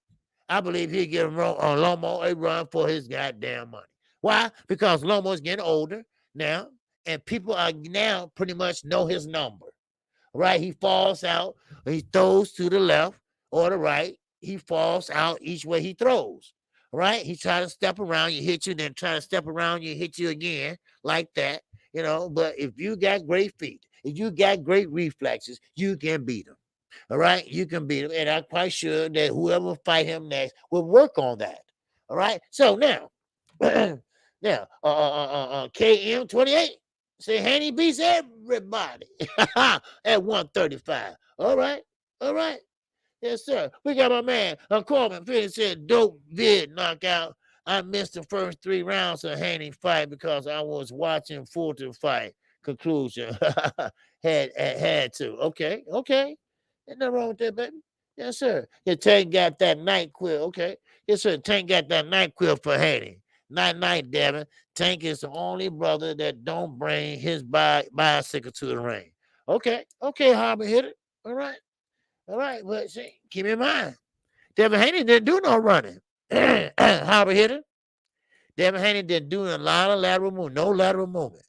I believe he'll give Lomo a run for his goddamn money. Why? Because Lomo's getting older now, and people are now pretty much know his number. Right? He falls out, he throws to the left or the right. He falls out each way he throws. Right? He tries to step around, you hit you, then try to step around, you hit you again, like that. But if you got great feet, if you got great reflexes, you can beat him. All right, you can beat him, and I'm quite sure that whoever fight him next will work on that. All right, so now, KM28 say Haney beats everybody at 135. All right, All right. Yes, sir. We got my man, Corbin. Fitty said, dope vid knockout. I missed the first 3 rounds of Haney fight because I was watching Fulton fight. Conclusion. had to. Okay. Ain't nothing wrong with that, baby. Yes, sir. Yeah, Tank got that night quill. Okay. Yes, sir. Tank got that night quill for Haney. Night, Devin. Tank is the only brother that don't bring his bicycle to the ring. Okay, Harbor hitter. All right, but see, keep in mind, Devin Haney didn't do no running. Harbor hitter. Devin Haney didn't do a lot of lateral movement, no lateral movement.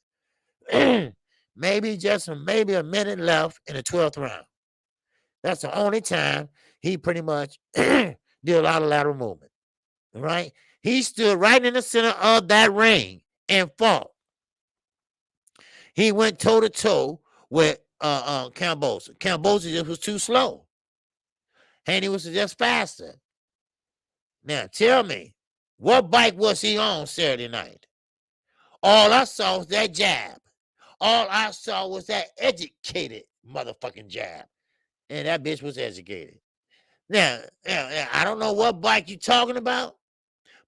maybe a minute left in the 12th round. That's the only time he pretty much did a lot of lateral movement. All right. He stood right in the center of that ring and fought. He went toe to toe with Cambosa. Cambosa just was too slow. Haney was just faster. Now tell me, what bike was he on Saturday night? All I saw was that jab. All I saw was that educated motherfucking jab. And that bitch was educated. Now, I don't know what bike you talking about,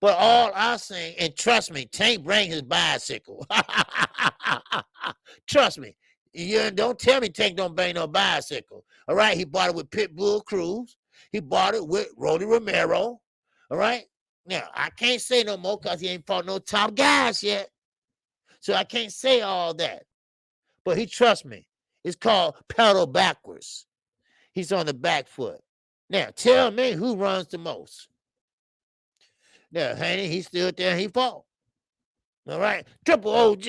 but all I seen, and trust me, Tank bring his bicycle. Trust me. You don't tell me Tank don't bring no bicycle. All right, he bought it with Pitbull Cruz. He bought it with Rolly Romero. All right. Now, I can't say no more because he ain't fought no top guys yet. So I can't say all that. But he trusts me. It's called pedal backwards. He's on the back foot. Now, tell me who runs the most. Now, Haney, he stood there and he fought. All right. Triple OG.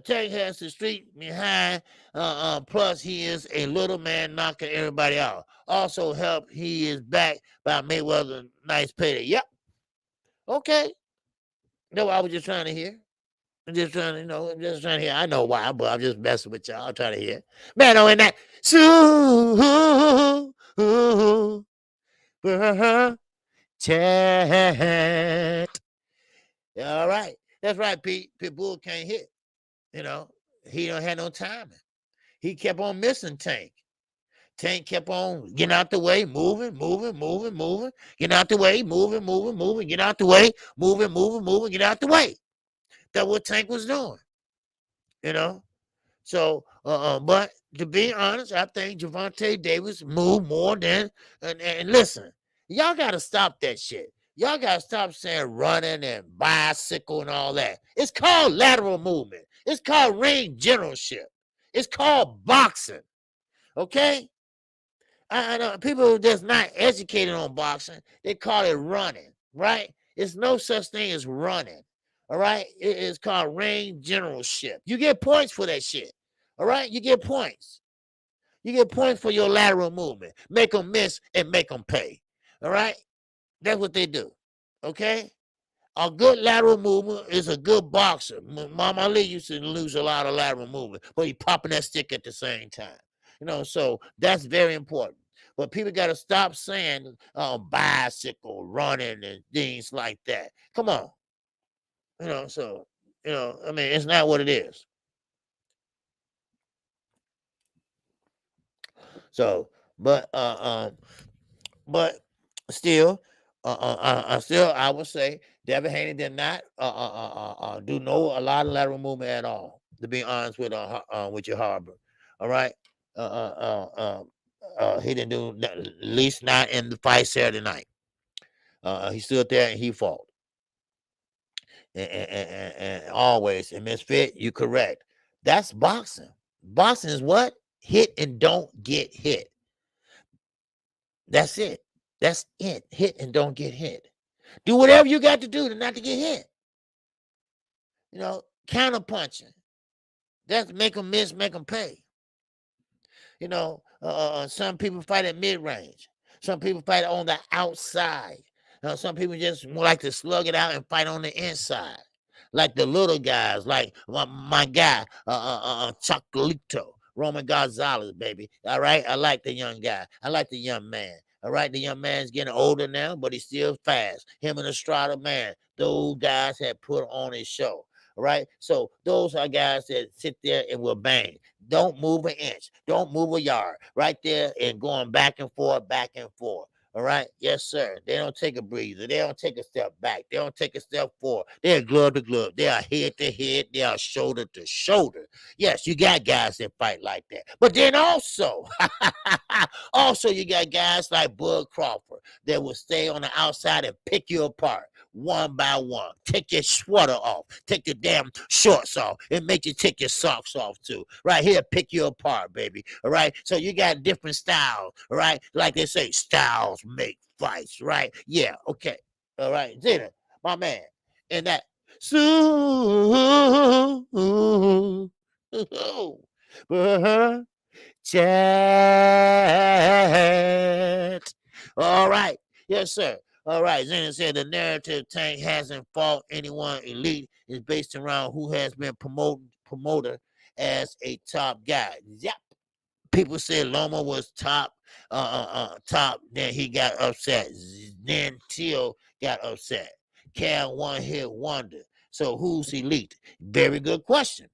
Tank has the street behind. Plus, he is a little man knocking everybody out. Also, help, he is backed by Mayweather. Nice payday. Yep. Okay. No, I was just trying to hear. I'm just trying to hear. I know why, but I'm just messing with y'all. I'm trying to hear. Man, oh, in that. Chat. All right. That's right, Pete. Pitbull can't hit. You know, he don't have no timing. He kept on missing Tank. Tank kept on getting out the way, moving. Getting out the way, moving. Get out the way, moving. Get out the way. That's what Tank was doing. You know? So, but to be honest, I think Gervonta Davis moved more than, and listen, y'all got to stop that shit. Y'all got to stop saying running and bicycle and all that. It's called lateral movement. It's called ring generalship. It's called boxing. Okay? I know people who just not educated on boxing, they call it running, right? It's no such thing as running. All right? It is called ring generalship. You get points for that shit. All right? You get points. You get points for your lateral movement. Make them miss and make them pay. All right? That's what they do. Okay? A good lateral movement is a good boxer. Mama Ali used to lose a lot of lateral movement, but he popping that stick at the same time. You know, so that's very important. But people got to stop saying bicycle, running, and things like that. Come on. You know, so, I mean, it's not what it is. So, but still, I would say Devin Haney did not do a lot of lateral movement at all. To be honest with your Harbor, all right. He didn't do at least not in the fight Saturday night. He stood there and he fought. And always, and Misfit, you correct. That's boxing. Boxing is what? Hit and don't get hit. That's it. That's it. Hit and don't get hit. Do whatever you got to do to not to get hit. You know, counter punching. That's make them miss, make them pay. You know, some people fight at mid-range. Some people fight on the outside. Some people just like to slug it out and fight on the inside. Like the little guys, like my guy, Chocolito, Roman Gonzalez, baby. All right? I like the young guy. I like the young man. All right? The young man's getting older now, but he's still fast. Him and Estrada, man, those guys had put on a show. All right. So those are guys that sit there and will bang. Don't move an inch. Don't move a yard. Right there and going back and forth, back and forth. All right. Yes, sir. They don't take a breather. They don't take a step back. They don't take a step forward. They're glove to glove. They are head to head. They are shoulder to shoulder. Yes, you got guys that fight like that. But then also, also you got guys like Bud Crawford that will stay on the outside and pick you apart one by one. Take your sweater off. Take your damn shorts off. And make you take your socks off too. Right here, pick you apart, baby. All right. So you got different styles. All right. Like they say, styles make fights. Right. Yeah. Okay. All right. Zena, my man. And that. Chat. All right. Yes, sir. All right. Zena said the narrative Tank hasn't fought anyone elite is based around who has been promoter as a top guy. Yep. People said Loma was top, top. Then he got upset. Then Till got upset. Cal one hit wonder. So who's elite? Very good question.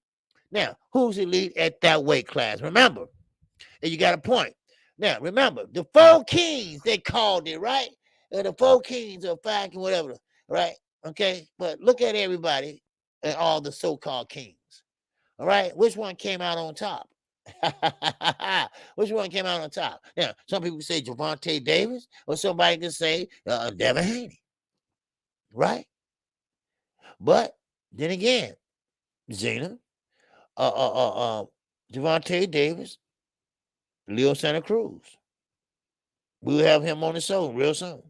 Now, who's elite at that weight class? Remember, and you got a point. Now, remember, the four kings, they called it, right? The four kings of five and whatever, right? Okay, but look at everybody and all the so-called kings. All right, which one came out on top? Which one came out on top? Now, some people say Gervonta Davis, or somebody can say Devin Haney, right? But then again, Zena, Gervonta Davis, Leo Santa Cruz. We'll have him on the show real soon.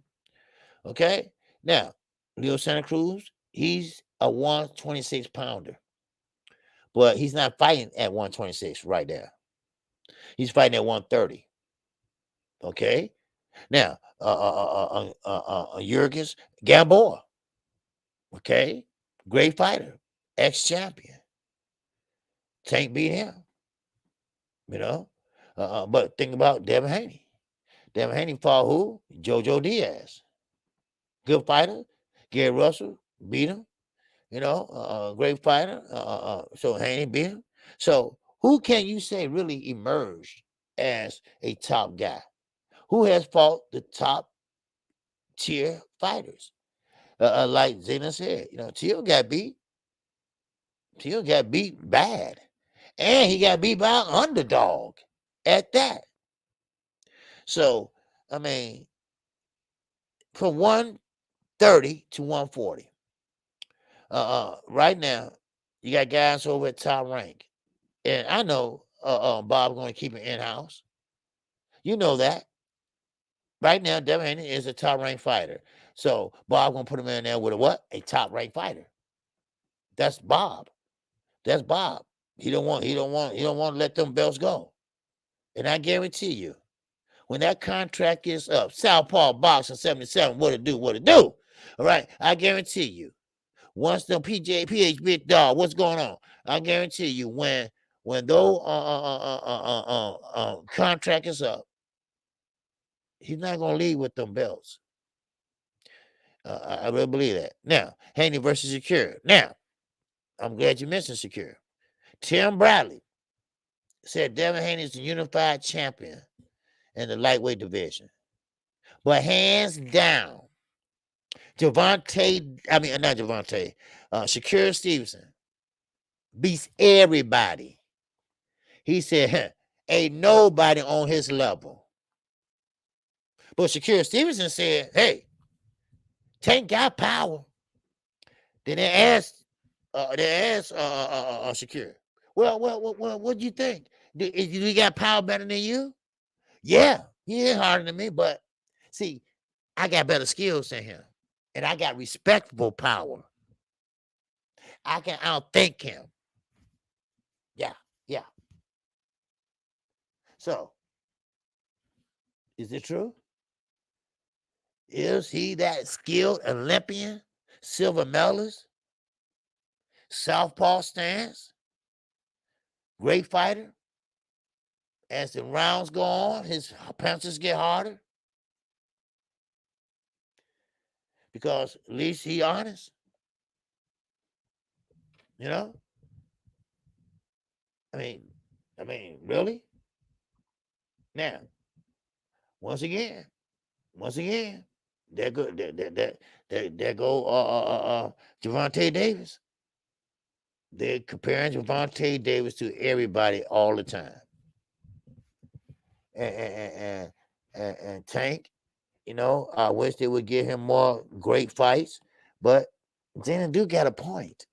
Okay? Now, Leo Santa Cruz, he's a 126 pounder. But he's not fighting at 126 right there. He's fighting at 130. Okay? Now, Jurgens Gamboa. Okay? Great fighter. Ex-champion. Tank beat him. You know? But think about Devin Haney. Devin Haney fought who? Jojo Diaz. Good fighter. Gary Russell beat him. You know, great fighter. So Haney beat him. So who can you say really emerged as a top guy? Who has fought the top tier fighters? Like Zena said, you know, Till got beat. Till got beat bad. And he got beat by an underdog at that. So, I mean, from 130 to 140. Right now, you got guys over at top rank. And I know Bob going to keep it in-house. You know that. Right now, Devin Haney is a top-ranked fighter. So Bob going to put him in there with a what? A top-ranked fighter. That's Bob. That's Bob. He don't want to let them belts go. And I guarantee you, when that contract is up, Southpaw Boxing 77, what it do? All right. I guarantee you. Once the PH Big Dog, what's going on? I guarantee you, when those contract is up, he's not gonna leave with them belts. I really believe that. Now, Haney versus Secure. Now, I'm glad you mentioned Secure. Tim Bradley said Devin Haney is the unified champion in the lightweight division, but hands down, not Javante, Shakur Stevenson beats everybody. He said, ain't nobody on his level. But Shakur Stevenson said, hey, Tank got power. Then they asked Shakur, well, what do you think? Do he got power better than you? Yeah, he is harder than me, but see, I got better skills than him. And I got respectable power. I can outthink him. Yeah. So, is it true? Is he that skilled Olympian, silver medalist, southpaw stance, great fighter? As the rounds go on, his punches get harder. Because at least he honest. You know, I mean, really? Now, once again, there go there go Javante Davis. They're comparing Javante Davis to everybody all the time. And Tank, you know, I wish they would give him more great fights, but Dana do got a point.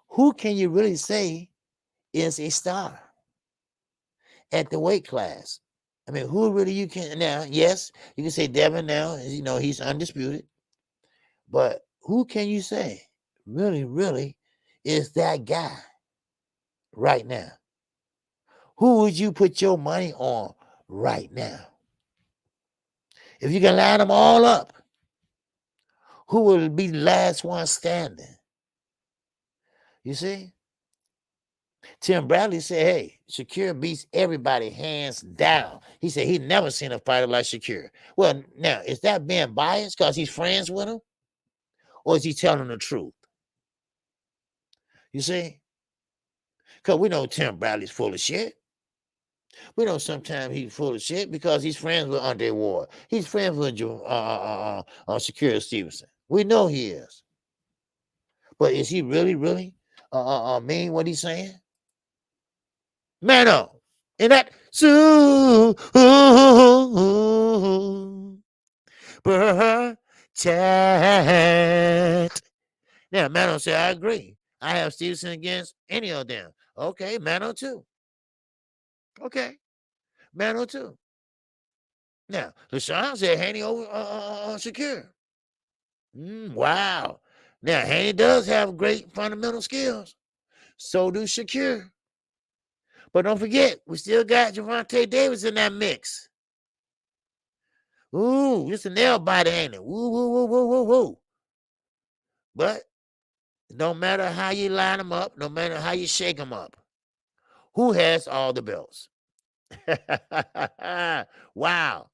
Who can you really say is a star at the weight class? I mean, who really you can now? Yes, you can say Devin now. You know, he's undisputed, but who can you say really is that guy right now? Who would you put your money on right now? If you can line them all up, who will be the last one standing? You see? Tim Bradley said, hey, Shakir beats everybody hands down. He said he never seen a fighter like Shakir. Well, now, is that being biased because he's friends with him? Or is he telling the truth? You see? Because we know Tim Bradley's full of shit. We know sometimes he's full of shit because he's friends with Andre Ward. He's friends with Shakir Stevenson. We know he is. But is he really mean what he's saying? Man, no. And that chat. Now, Mano said, I agree. I have Stevenson against any of them. Okay, Mano too. Okay, Mano too. Now, LaShawn said Haney over Shakir. Wow. Now, Haney does have great fundamental skills. So do Shakir. But don't forget, we still got Javante Davis in that mix. Ooh, it's a nail biter, ain't it? Woo. But no matter how you line them up, no matter how you shake them up, who has all the belts? Wow.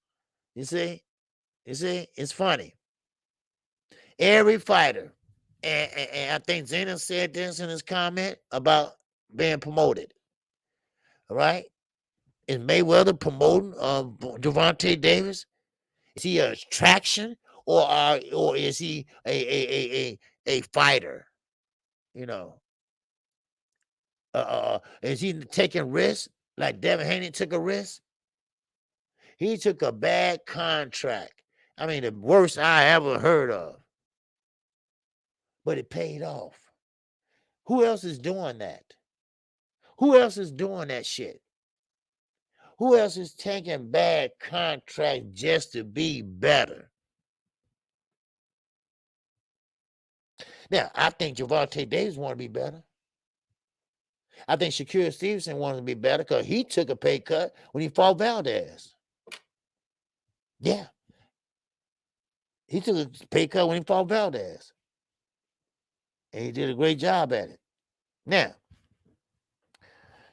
You see, it's funny. Every fighter, and I think Zena said this in his comment about being promoted. All right. Is Mayweather promoting Javante Davis? Is he a attraction or is he a fighter? You know, is he taking risks like Devin Haney took a risk? He took a bad contract. I mean, the worst I ever heard of. But it paid off. Who else is doing that? Who else is doing that shit? Who else is taking bad contracts just to be better? Now, I think Javante Davis want to be better. I think Shakir Stevenson wanted to be better because he took a pay cut when he fought Valdez. Yeah. He took a pay cut when he fought Valdez. And he did a great job at it. Now,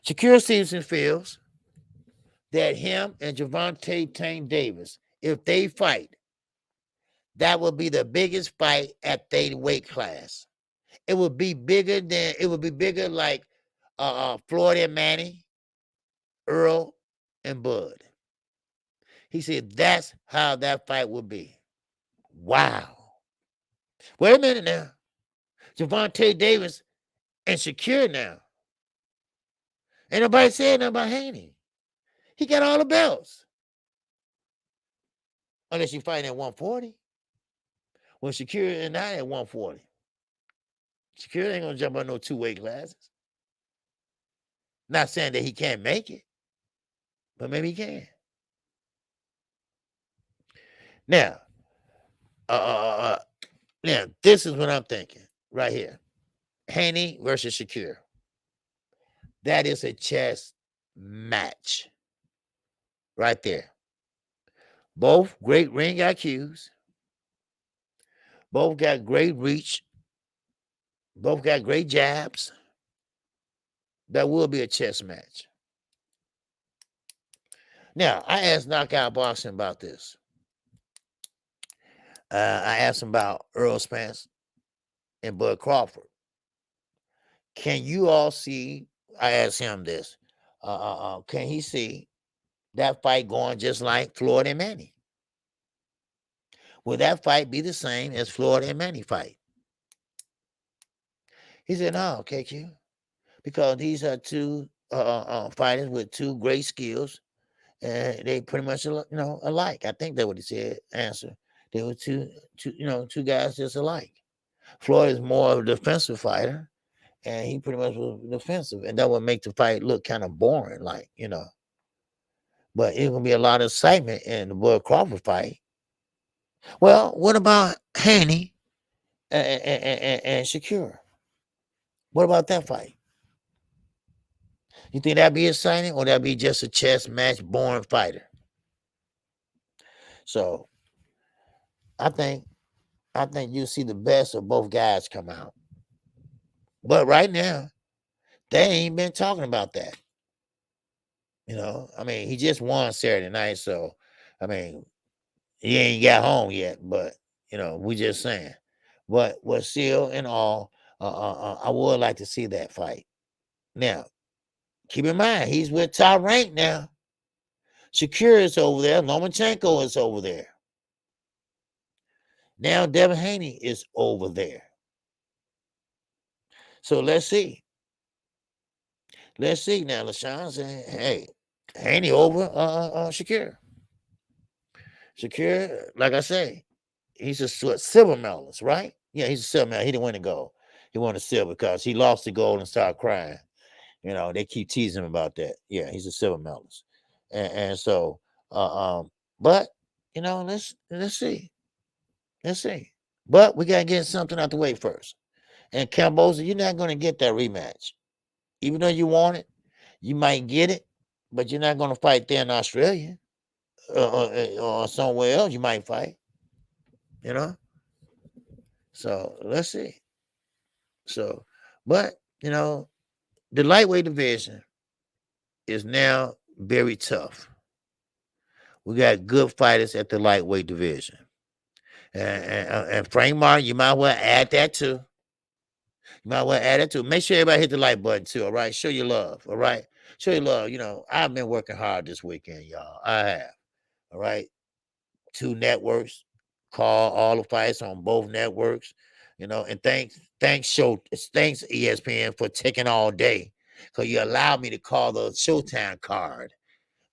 Shakir Stevenson feels that him and Javante Tank Davis, if they fight, that will be the biggest fight at their weight class. It would be bigger like Floyd and Manny, Earl, and Bud. He said that's how that fight would be. Wow. Wait a minute now. Javante Davis and Shakir now. Ain't nobody saying nothing about Haney. He got all the belts. Unless you fight at 140. When Shakir and I at 140. Shakir ain't gonna jump on no 2 weight classes. Not saying that he can't make it, but maybe he can. Now, now this is what I'm thinking right here. Haney versus Shakir. That is a chess match right there. Both great ring IQs. Both got great reach. Both got great jabs. That will be a chess match. Now, I asked Knockout Boxing about this. I asked him about Earl Spence and Bud Crawford. Can you all see? I asked him this. Can he see that fight going just like Floyd and Manny? Will that fight be the same as Floyd and Manny fight? He said, no, KQ, because these are two fighters with two great skills, and they pretty much alike. I think that's what he said. Answer. They were two guys just alike. Floyd is more of a defensive fighter, and he pretty much was defensive, and that would make the fight look kind of boring, But it's gonna be a lot of excitement in the Bud Crawford fight. Well, what about Haney and Shakur? What about that fight? You think that'd be exciting, or that'd be just a chess match, boring fighter? So, I think you'll see the best of both guys come out. But right now, they ain't been talking about that. I mean, he just won Saturday night, so I mean, he ain't got home yet. But we just saying. But still in all, I would like to see that fight. Now, keep in mind, he's with Top Rank now. Shakur is over there. Lomachenko is over there. Now Devin Haney is over there. So let's see. Let's see now. LaShawn saying, hey, Haney over Shakur. Shakur, like I say, he's a silver medalist, right? Yeah, he's a silver medalist. He didn't win the gold. He won the silver because he lost the gold and started crying. They keep teasing him about that. Yeah, he's a silver medalist. And so, but, let's see. Let's see. But we got to get something out the way first. And Camboza, you're not going to get that rematch. Even though you want it, you might get it, but you're not going to fight there in Australia or somewhere else. You might fight, So let's see. So, but, the lightweight division is now very tough. We got good fighters at the lightweight division. And Frank Martin, you might well add that too. You might well add it too. Make sure everybody hit the like button too, all right? Show your love, all right? Show your love. I've been working hard this weekend, y'all. I have, all right? 2 networks. Call all the fights on both networks, and thanks ESPN for taking all day because you allowed me to call the Showtime card.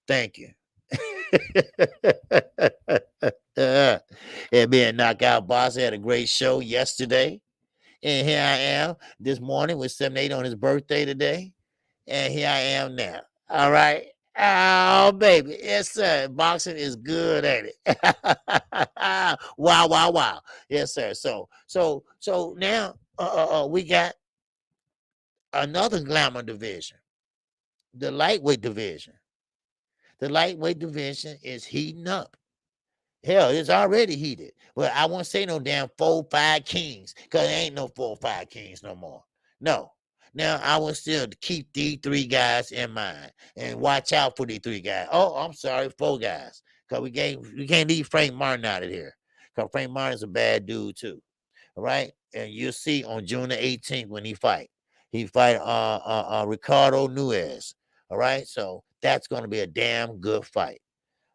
Thank you. It being Knockout Boss had a great show yesterday. And here I am this morning with 7-8 on his birthday today. And here I am now. All right. Oh, baby. Yes, sir. Boxing is good, ain't it? Wow. Yes, sir. So now we got another glamour division, the lightweight division. The lightweight division is heating up. Hell, it's already heated. But I won't say no damn 4-5 kings, because there ain't no 4-5 kings no more. No. Now, I will still keep these 3 guys in mind and watch out for these 3 guys. Oh, I'm sorry, 4 guys. Because we can't leave Frank Martin out of here. Because Frank Martin's a bad dude, too. All right? And you'll see on June the 18th when he fight. He fight Ricardo Nuez. All right? So that's going to be a damn good fight.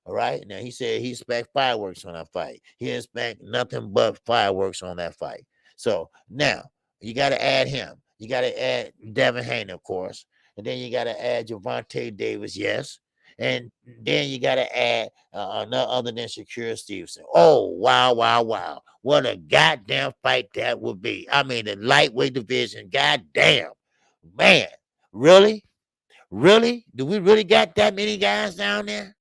All right. Now he said he expect fireworks on that fight. He expect nothing but fireworks on that fight. So now you got to add him. You got to add Devin Haney, of course. And then you got to add Gervonta Davis, yes. And then you got to add none other than Shakur Stevenson. Oh, wow. What a goddamn fight that would be. I mean, the lightweight division, goddamn. Man, really? Really? Do we really got that many guys down there?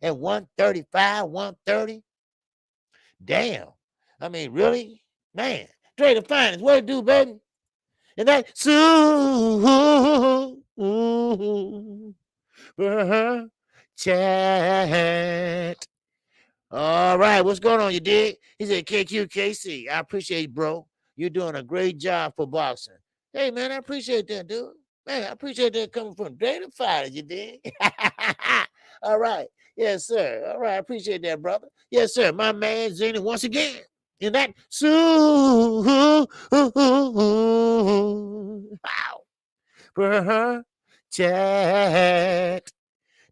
At 135, 130? Damn. I mean, really? Man. Dre the Finest. What it do, baby? And that chat. All right. What's going on, you dig? He said KQKC. I appreciate you, bro. You're doing a great job for boxing. Hey, man, I appreciate that, dude. Man, I appreciate that coming from Dre the Finest, you dig? All right. Yes, sir. All right. I appreciate that, brother. Yes, sir. My man, Zany, once again. In that, wow. Protect.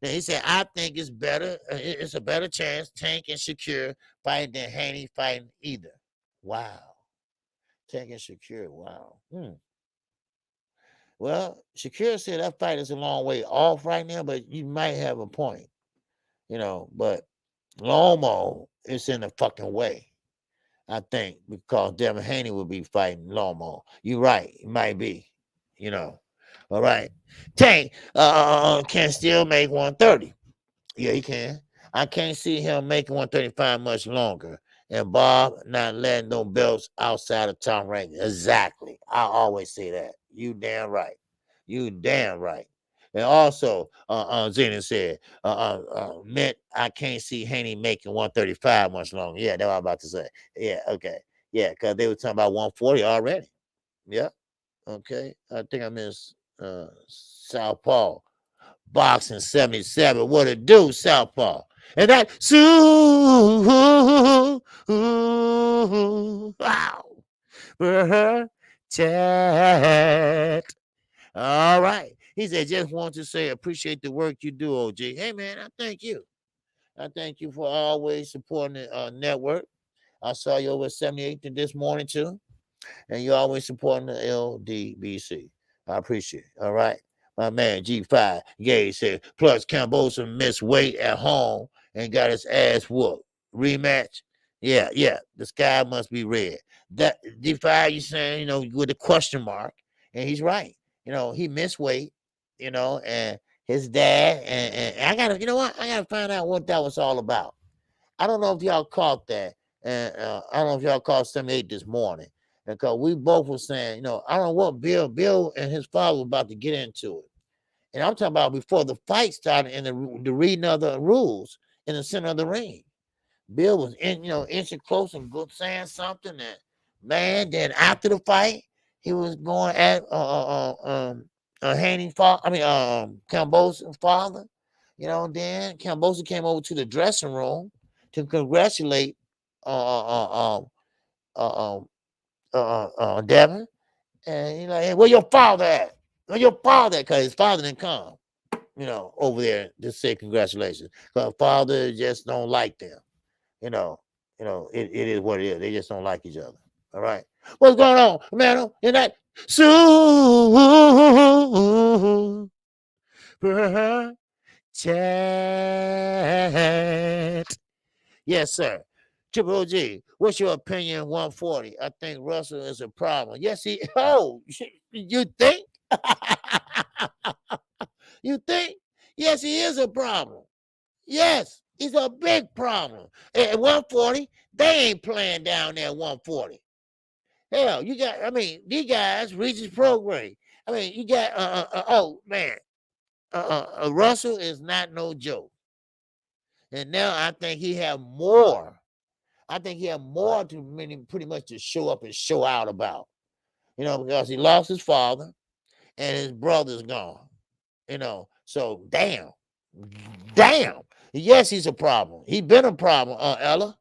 Now he said, I think it's better. It's a better chance Tank and Shakir fighting than Haney fighting either. Wow. Tank and Shakir. Wow. Well, Shakir said that fight is a long way off right now, but you might have a point, But Lomo is in the fucking way, I think, because Devin Haney will be fighting Lomo. You're right. It might be, All right. Tank can still make 130. Yeah, he can. I can't see him making 135 much longer. And Bob not letting no belts outside of Tom rank. Exactly. I always say that. You damn right. You damn right. And also, Zena said, Mint, I can't see Haney making 135 much longer. Yeah, that's what I'm about to say. Yeah, okay. Yeah, because they were talking about 140 already. Yeah, okay. I think I missed Southpaw. Boxing 77. What it do, Southpaw? And that wow. Protect. All right. He said, just want to say, appreciate the work you do, OG. Hey, man, I thank you. I thank you for always supporting the network. I saw you over 78 this morning, too. And you always supporting the LDBC. I appreciate it. All right. My man G5 Gay said, plus Cambosa missed weight at home and got his ass whooped. Rematch? Yeah. The sky must be red. That G5, you saying, with a question mark. And he's right. He missed weight, and his dad, and I gotta, I gotta find out what that was all about. I don't know if y'all caught that. And I don't know if y'all caught 78 this morning. Because we both were saying, I don't know what Bill and his father were about to get into it. And I'm talking about before the fight started and the reading of the rules in the center of the ring. Bill was inching close and saying something. And man, then after the fight, he was going at Haney father. Cambosa's father. Then Cambosa came over to the dressing room to congratulate Devin. And he's like, hey, where your father at? Where your father at? Because his father didn't come, over there to say congratulations. Because father just don't like them. It is what it is. They just don't like each other. All right. What's going on, man? In that super chat. Yes, sir. Triple OG, what's your opinion? 140. I think Russell is a problem. Yes, he. Oh, you think? You think? Yes, he is a problem. Yes, he's a big problem. At 140, they ain't playing down there at 140. Hell, you got, these guys reach his program. You got, oh, man. Russell is not no joke. And now I think he have more. I think he had more to pretty much to show up and show out about, because he lost his father and his brother's gone, So damn. Yes, he's a problem. He been a problem, Ella.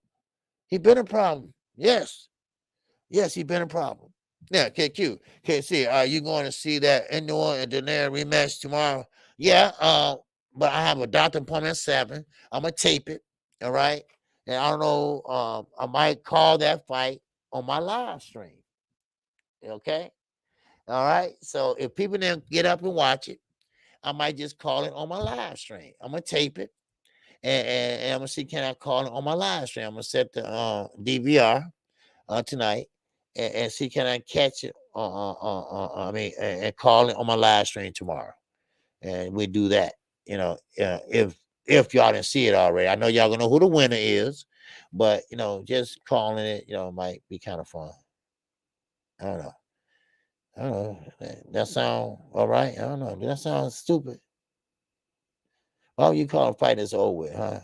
He been a problem. Yes, he been a problem. Yeah, KQKC, are you going to see that Indoor and Daenerys rematch tomorrow? Yeah, but I have a doctor appointment at 7. I'm gonna tape it. All right. And I don't know, I might call that fight on my live stream. Okay. All right. So if people didn't get up and watch it, I might just call it on my live stream. I'm going to tape it and I'm going to see, can I call it on my live stream? I'm going to set the DVR tonight and see, can I catch it and call it on my live stream tomorrow. And we do that, if y'all didn't see it already. I know y'all gonna know who the winner is, but just calling it, might be kind of fun. I don't know. That sound all right? I don't know. Did that sound stupid? Why would you call a fight that's over with, huh?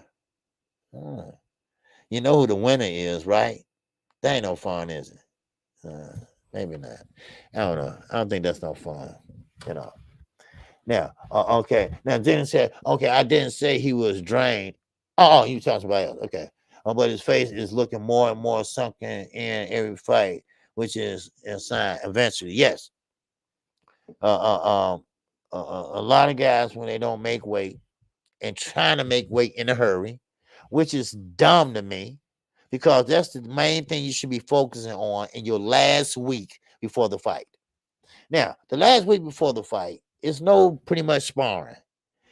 I don't know. You know who the winner is, right? That ain't no fun, is it? Maybe not. I don't know. I don't think that's no fun. Now, okay. Now, Dennis said, okay, I didn't say he was drained. Oh, you talking about else. Okay. But his face is looking more and more sunken in every fight, which is a sign eventually. Yes. A lot of guys when they don't make weight and trying to make weight in a hurry, which is dumb to me, because that's the main thing you should be focusing on in your last week before the fight. Now, the last week before the fight is no pretty much sparring.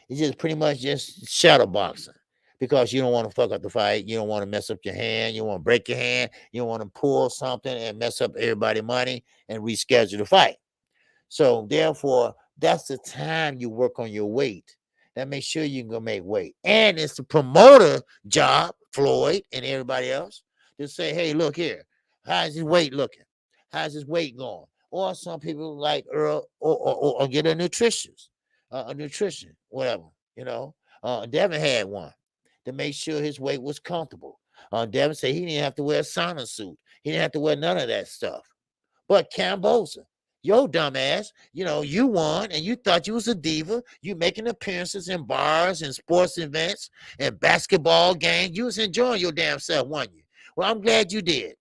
It's just pretty much just shadow boxing, because you don't want to fuck up the fight. You don't want to mess up your hand. You don't want to break your hand. You don't want to pull something and mess up everybody's money and reschedule the fight. So therefore, that's the time you work on your weight. That makes sure you can go make weight. And it's the promoter job, Floyd and everybody else, to say, hey, look here, how's his weight looking? How's his weight going? Or some people like Earl or get a nutrition, whatever, you know. Devin had one to make sure his weight was comfortable. Devin said he didn't have to wear a sauna suit. He didn't have to wear none of that stuff. But Cambosa, yo dumbass, you won and you thought you was a diva. You making appearances in bars and sports events and basketball games. You was enjoying your damn self, weren't you? Well, I'm glad you did.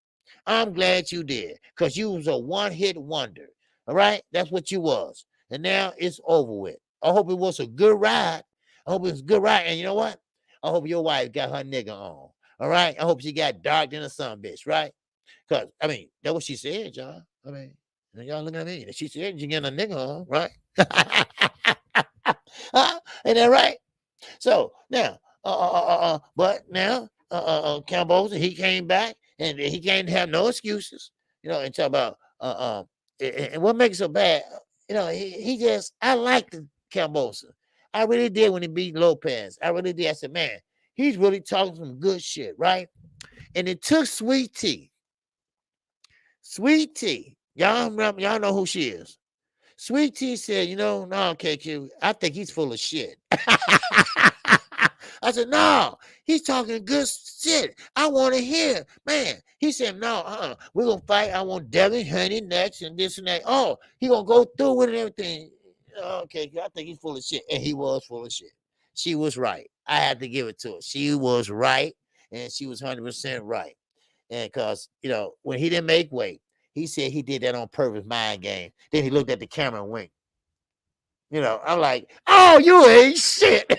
I'm glad you did, because you was a one-hit wonder. All right? That's what you was. And now it's over with. I hope it was a good ride. I hope it was a good ride. And you know what? I hope your wife got her nigga on. All right? I hope she got dark than a sun bitch, right? Because, I mean, that's what she said, y'all. I mean, y'all looking at me. She said you getting a nigga on, right? Ain't that right? So now, but now, Cambosa, he came back and he can't have no excuses, and talk about, and what makes it so bad, he just, I like the Cambosa. I really did when he beat Lopez. I really did. I said, man, he's really talking some good shit, right? And it took Sweet Tea. Sweet Tea. Y'all know who she is. Sweet Tea said, no, KQ, I think he's full of shit. I said, no, he's talking good shit. I want to hear. Man, he said, no, we're going to fight. I want Devin Haney next and this and that. Oh, he going to go through with it and everything. Okay, I think he's full of shit. And he was full of shit. She was right. I had to give it to her. She was right, and she was 100% right. And because, when he didn't make weight, he said he did that on purpose, mind game. Then he looked at the camera and winked. I'm like, oh, you ain't shit.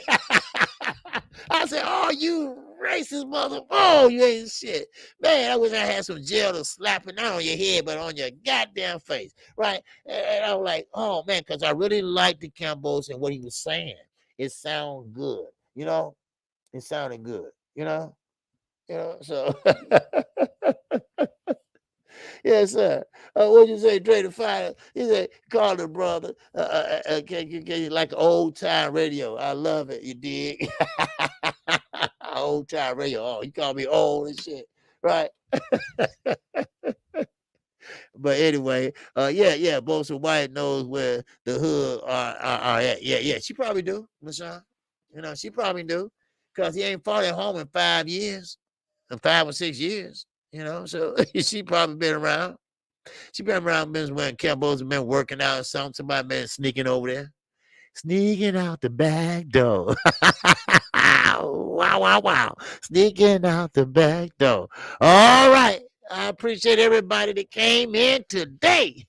I said, oh, you racist mother. Oh, you ain't shit. Man, I wish I had some gel to slap it not on your head, but on your goddamn face. Right? And I was like, oh, man, because I really liked the Cambos and what he was saying. It sounded good. It sounded good. So. Yes, sir. What'd you say, Dre the Fighter? He said, call the brother. KQKC, like old time radio. I love it. You dig? Old time radio. Oh, you call me old and shit, right? But anyway, yeah. Bosa White knows where the hood are at. Yeah. She probably do, Michelle. She probably do, because he ain't fought at home in 5 years, 5 or 6 years. So she probably been around. She been around when Cambo's been working out or something. Somebody been sneaking over there. Sneaking out the back door. Wow. Sneaking out the back door. All right. I appreciate everybody that came in today.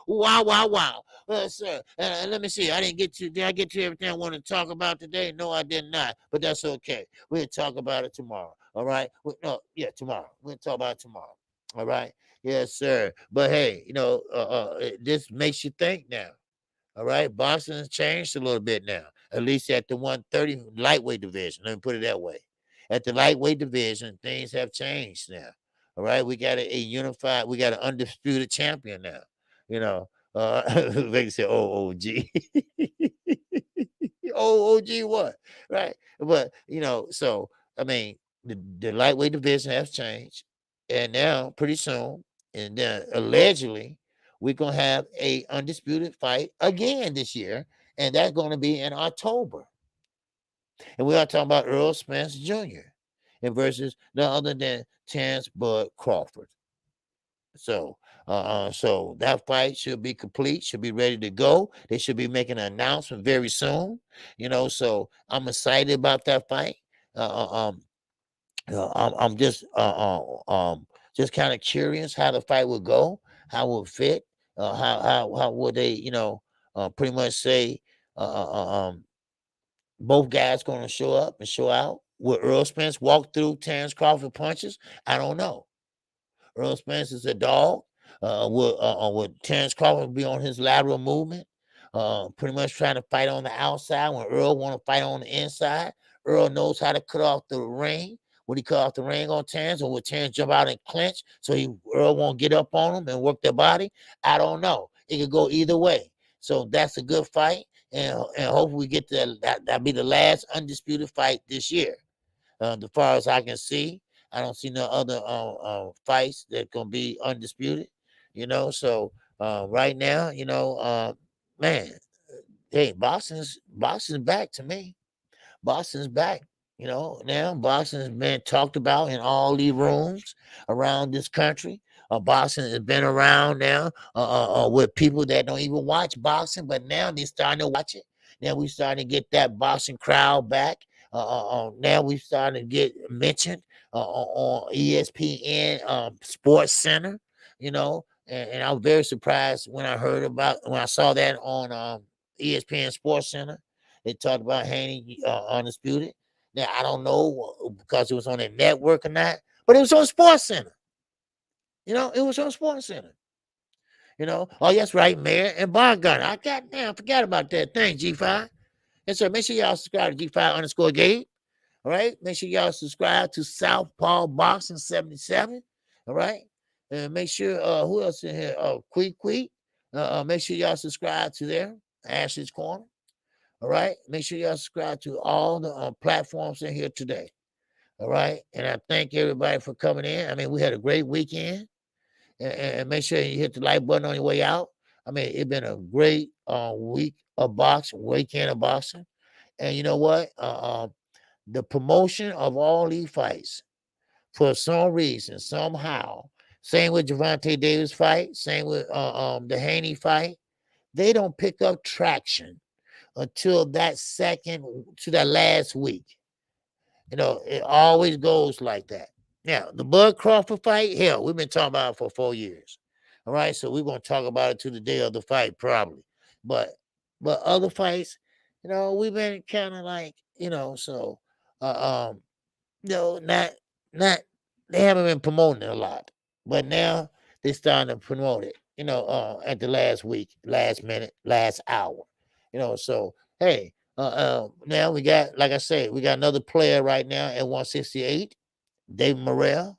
Wow. Sir. Let me see. Did I get to everything I want to talk about today? No, I did not. But that's okay. We'll talk about it tomorrow. All right. Tomorrow. We'll talk about it tomorrow. All right. Yes, sir. But hey, this makes you think now. All right. Boxing has changed a little bit now, at least at the 130 lightweight division. Let me put it that way. At the lightweight division, things have changed now. All right. We got a unified, we got an undisputed champion now. They say, OOG. OOG what? Right. But, so, I mean, the lightweight division has changed. And now, pretty soon, and then allegedly, we're going to have a undisputed fight again this year, and that's going to be in October. And we are talking about Earl Spence Jr. and versus none other than Terrence Bud Crawford. So that fight should be complete, should be ready to go. They should be making an announcement very soon. So I'm excited about that fight. I'm just kind of curious how the fight will go, how it will fit. How would they, pretty much say, uh, uh, uh, um, both guys going to show up and show out? Will Earl Spence walk through Terrence Crawford punches? I don't know. Earl Spence is a dog. Would Terrence Crawford be on his lateral movement? Pretty much trying to fight on the outside when Earl want to fight on the inside. Earl knows how to cut off the ring. Would he cut off the ring on Terrence, or would Terrence jump out and clinch so Earl won't get up on him and work their body? I don't know. It could go either way. So that's a good fight, and hopefully we get that be the last undisputed fight this year. As far as I can see, I don't see no other fights that gonna be undisputed. So right now, man, hey, Boston's back to me. Boston's back. Now Boston's been talked about in all these rooms around this country. Boston has been around now with people that don't even watch boxing, but now they're starting to watch it. Now we starting to get that boxing crowd back. Now we starting to get mentioned on ESPN Sports Center. And I was very surprised when I saw that on ESPN Sports Center. They talked about Haney undisputed. Now I don't know because it was on a network or not, but it was on Sports Center. It was on Sports Center. Oh, yes, right, Mayor and Bar Gunner. I forgot about that. Thanks, G5. Yes, sir. Make sure y'all subscribe to G5_Gabe. All right. Make sure y'all subscribe to Southpaw Boxing 77. All right. And make sure who else in here? Queek. Make sure y'all subscribe to there. Ashley's Corner. All right. Make sure y'all subscribe to all the platforms in here today. All right. And I thank everybody for coming in. I mean, we had a great weekend. And make sure you hit the like button on your way out. I mean, it's been a great weekend of boxing. And you know what? The promotion of all these fights, for some reason, somehow, same with Gervonta Davis fight, same with the Haney fight, they don't pick up traction until that last week. It always goes like that. Now, the Bud Crawford fight, hell, we've been talking about it for 4 years. All right, so we're going to talk about it to the day of the fight, probably. But other fights, we've been kind of like, so not they haven't been promoting it a lot, but now they're starting to promote it. At the last week, last minute, last hour. So hey, now we got, like I said, we got another player right now at 168, David Morrell.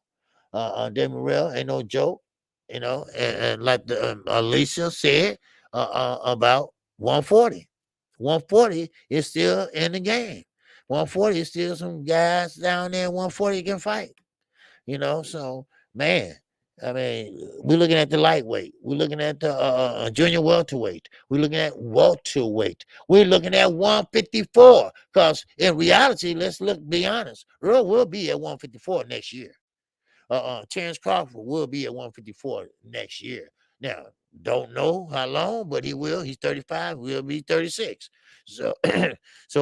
David Morrell ain't no joke. And like the Alicia said about 140. 140 is still in the game. 140 is still some guys down there. 140 can fight. So man, I mean, we're looking at the lightweight. We're looking at the junior welterweight. We're looking at welterweight. We're looking at 154. Because in reality, be honest. Earl will be at 154 next year. Terrence Crawford will be at 154 next year. Now, don't know how long, but he will. He's 35. We'll be 36. So,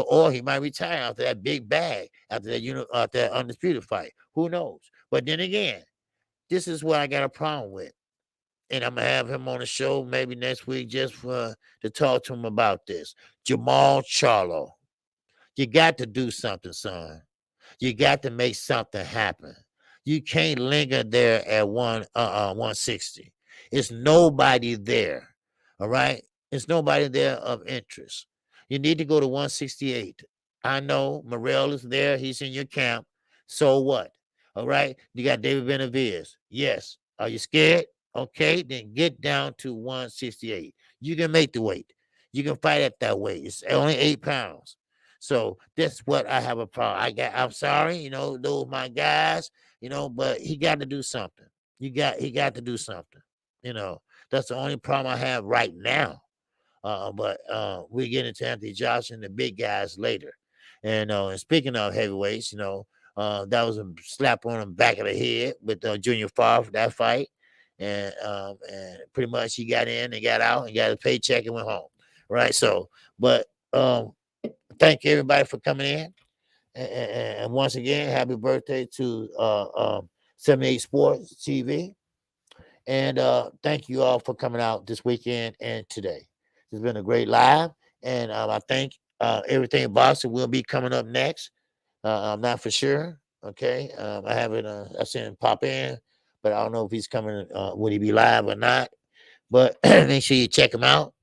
or he might retire after that big bag, after that undisputed fight. Who knows? But then again, this is what I got a problem with, and I'm gonna have him on the show maybe next week just to talk to him about this. Jamal Charlo, you got to do something, son. You got to make something happen. You can't linger there at 160. It's nobody there. All right. It's nobody there of interest. You need to go to 168. I know Morrell is there. He's in your camp. So what? All right. You got David Benavidez. Yes. Are you scared? Okay. Then get down to 168. You can make the weight. You can fight at that weight. It's only 8 pounds. So that's what I have a problem. I'm sorry, those my guys, but he got to do something. He got to do something. That's the only problem I have right now. But we get into Anthony Johnson, the big guys later. And speaking of heavyweights, that was a slap on the back of the head with Junior Favre for that fight. And pretty much he got in and got out and got a paycheck and went home. Right. So, but thank everybody for coming in. And once again, happy birthday to 78 Sports TV. And thank you all for coming out this weekend and today. It's been a great live. And I think everything boxing will be coming up next. I'm not for sure. Okay. I haven't, I seen him pop in, but I don't know if he's coming, would he be live or not? But make sure you check him out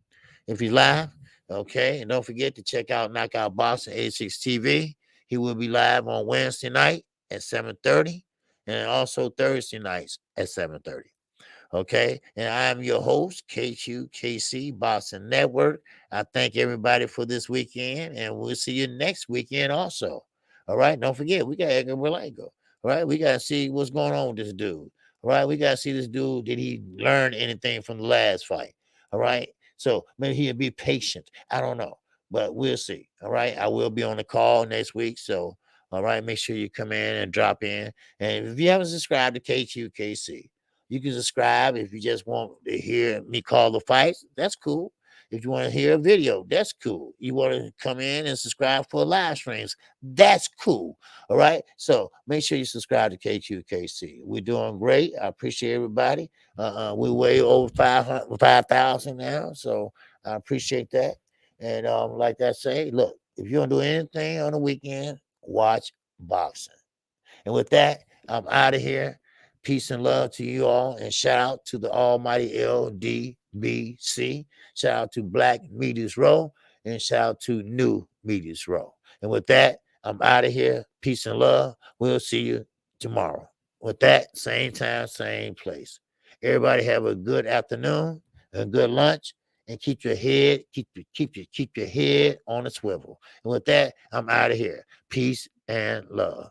if he's live. Okay. And don't forget to check out Knockout Boxing 86 TV. He will be live on Wednesday night at 7:30 and also Thursday nights at 7:30. Okay. And I am your host, KQKC Boxing Network. I thank everybody for this weekend, and we'll see you next weekend also. All right. Don't forget, we got Edgar Berlango. All right. We got to see what's going on with this dude. All right. We got to see this dude. Did he learn anything from the last fight? All right. So maybe he'll be patient. I don't know, but we'll see. All right. I will be on the call next week. So, all right. Make sure you come in and drop in. And if you haven't subscribed to KQKC, you can subscribe if you just want to hear me call the fights. That's cool. If you want to hear a video, that's cool. You want to come in and subscribe for live streams, that's cool. All right. So make sure you subscribe to KQKC. We're doing great. I appreciate everybody. We're way over 5,000 now. So I appreciate that. And like I say, look, if you don't do anything on the weekend, watch boxing. And with that, I'm out of here. Peace and love to you all. And shout out to the almighty LDBC. Shout out to Black Media's Row. And shout out to New Media's Row. And with that, I'm out of here. Peace and love. We'll see you tomorrow. With that, same time, same place. Everybody have a good afternoon, a good lunch, and keep your head, keep your head on a swivel. And with that, I'm out of here. Peace and love.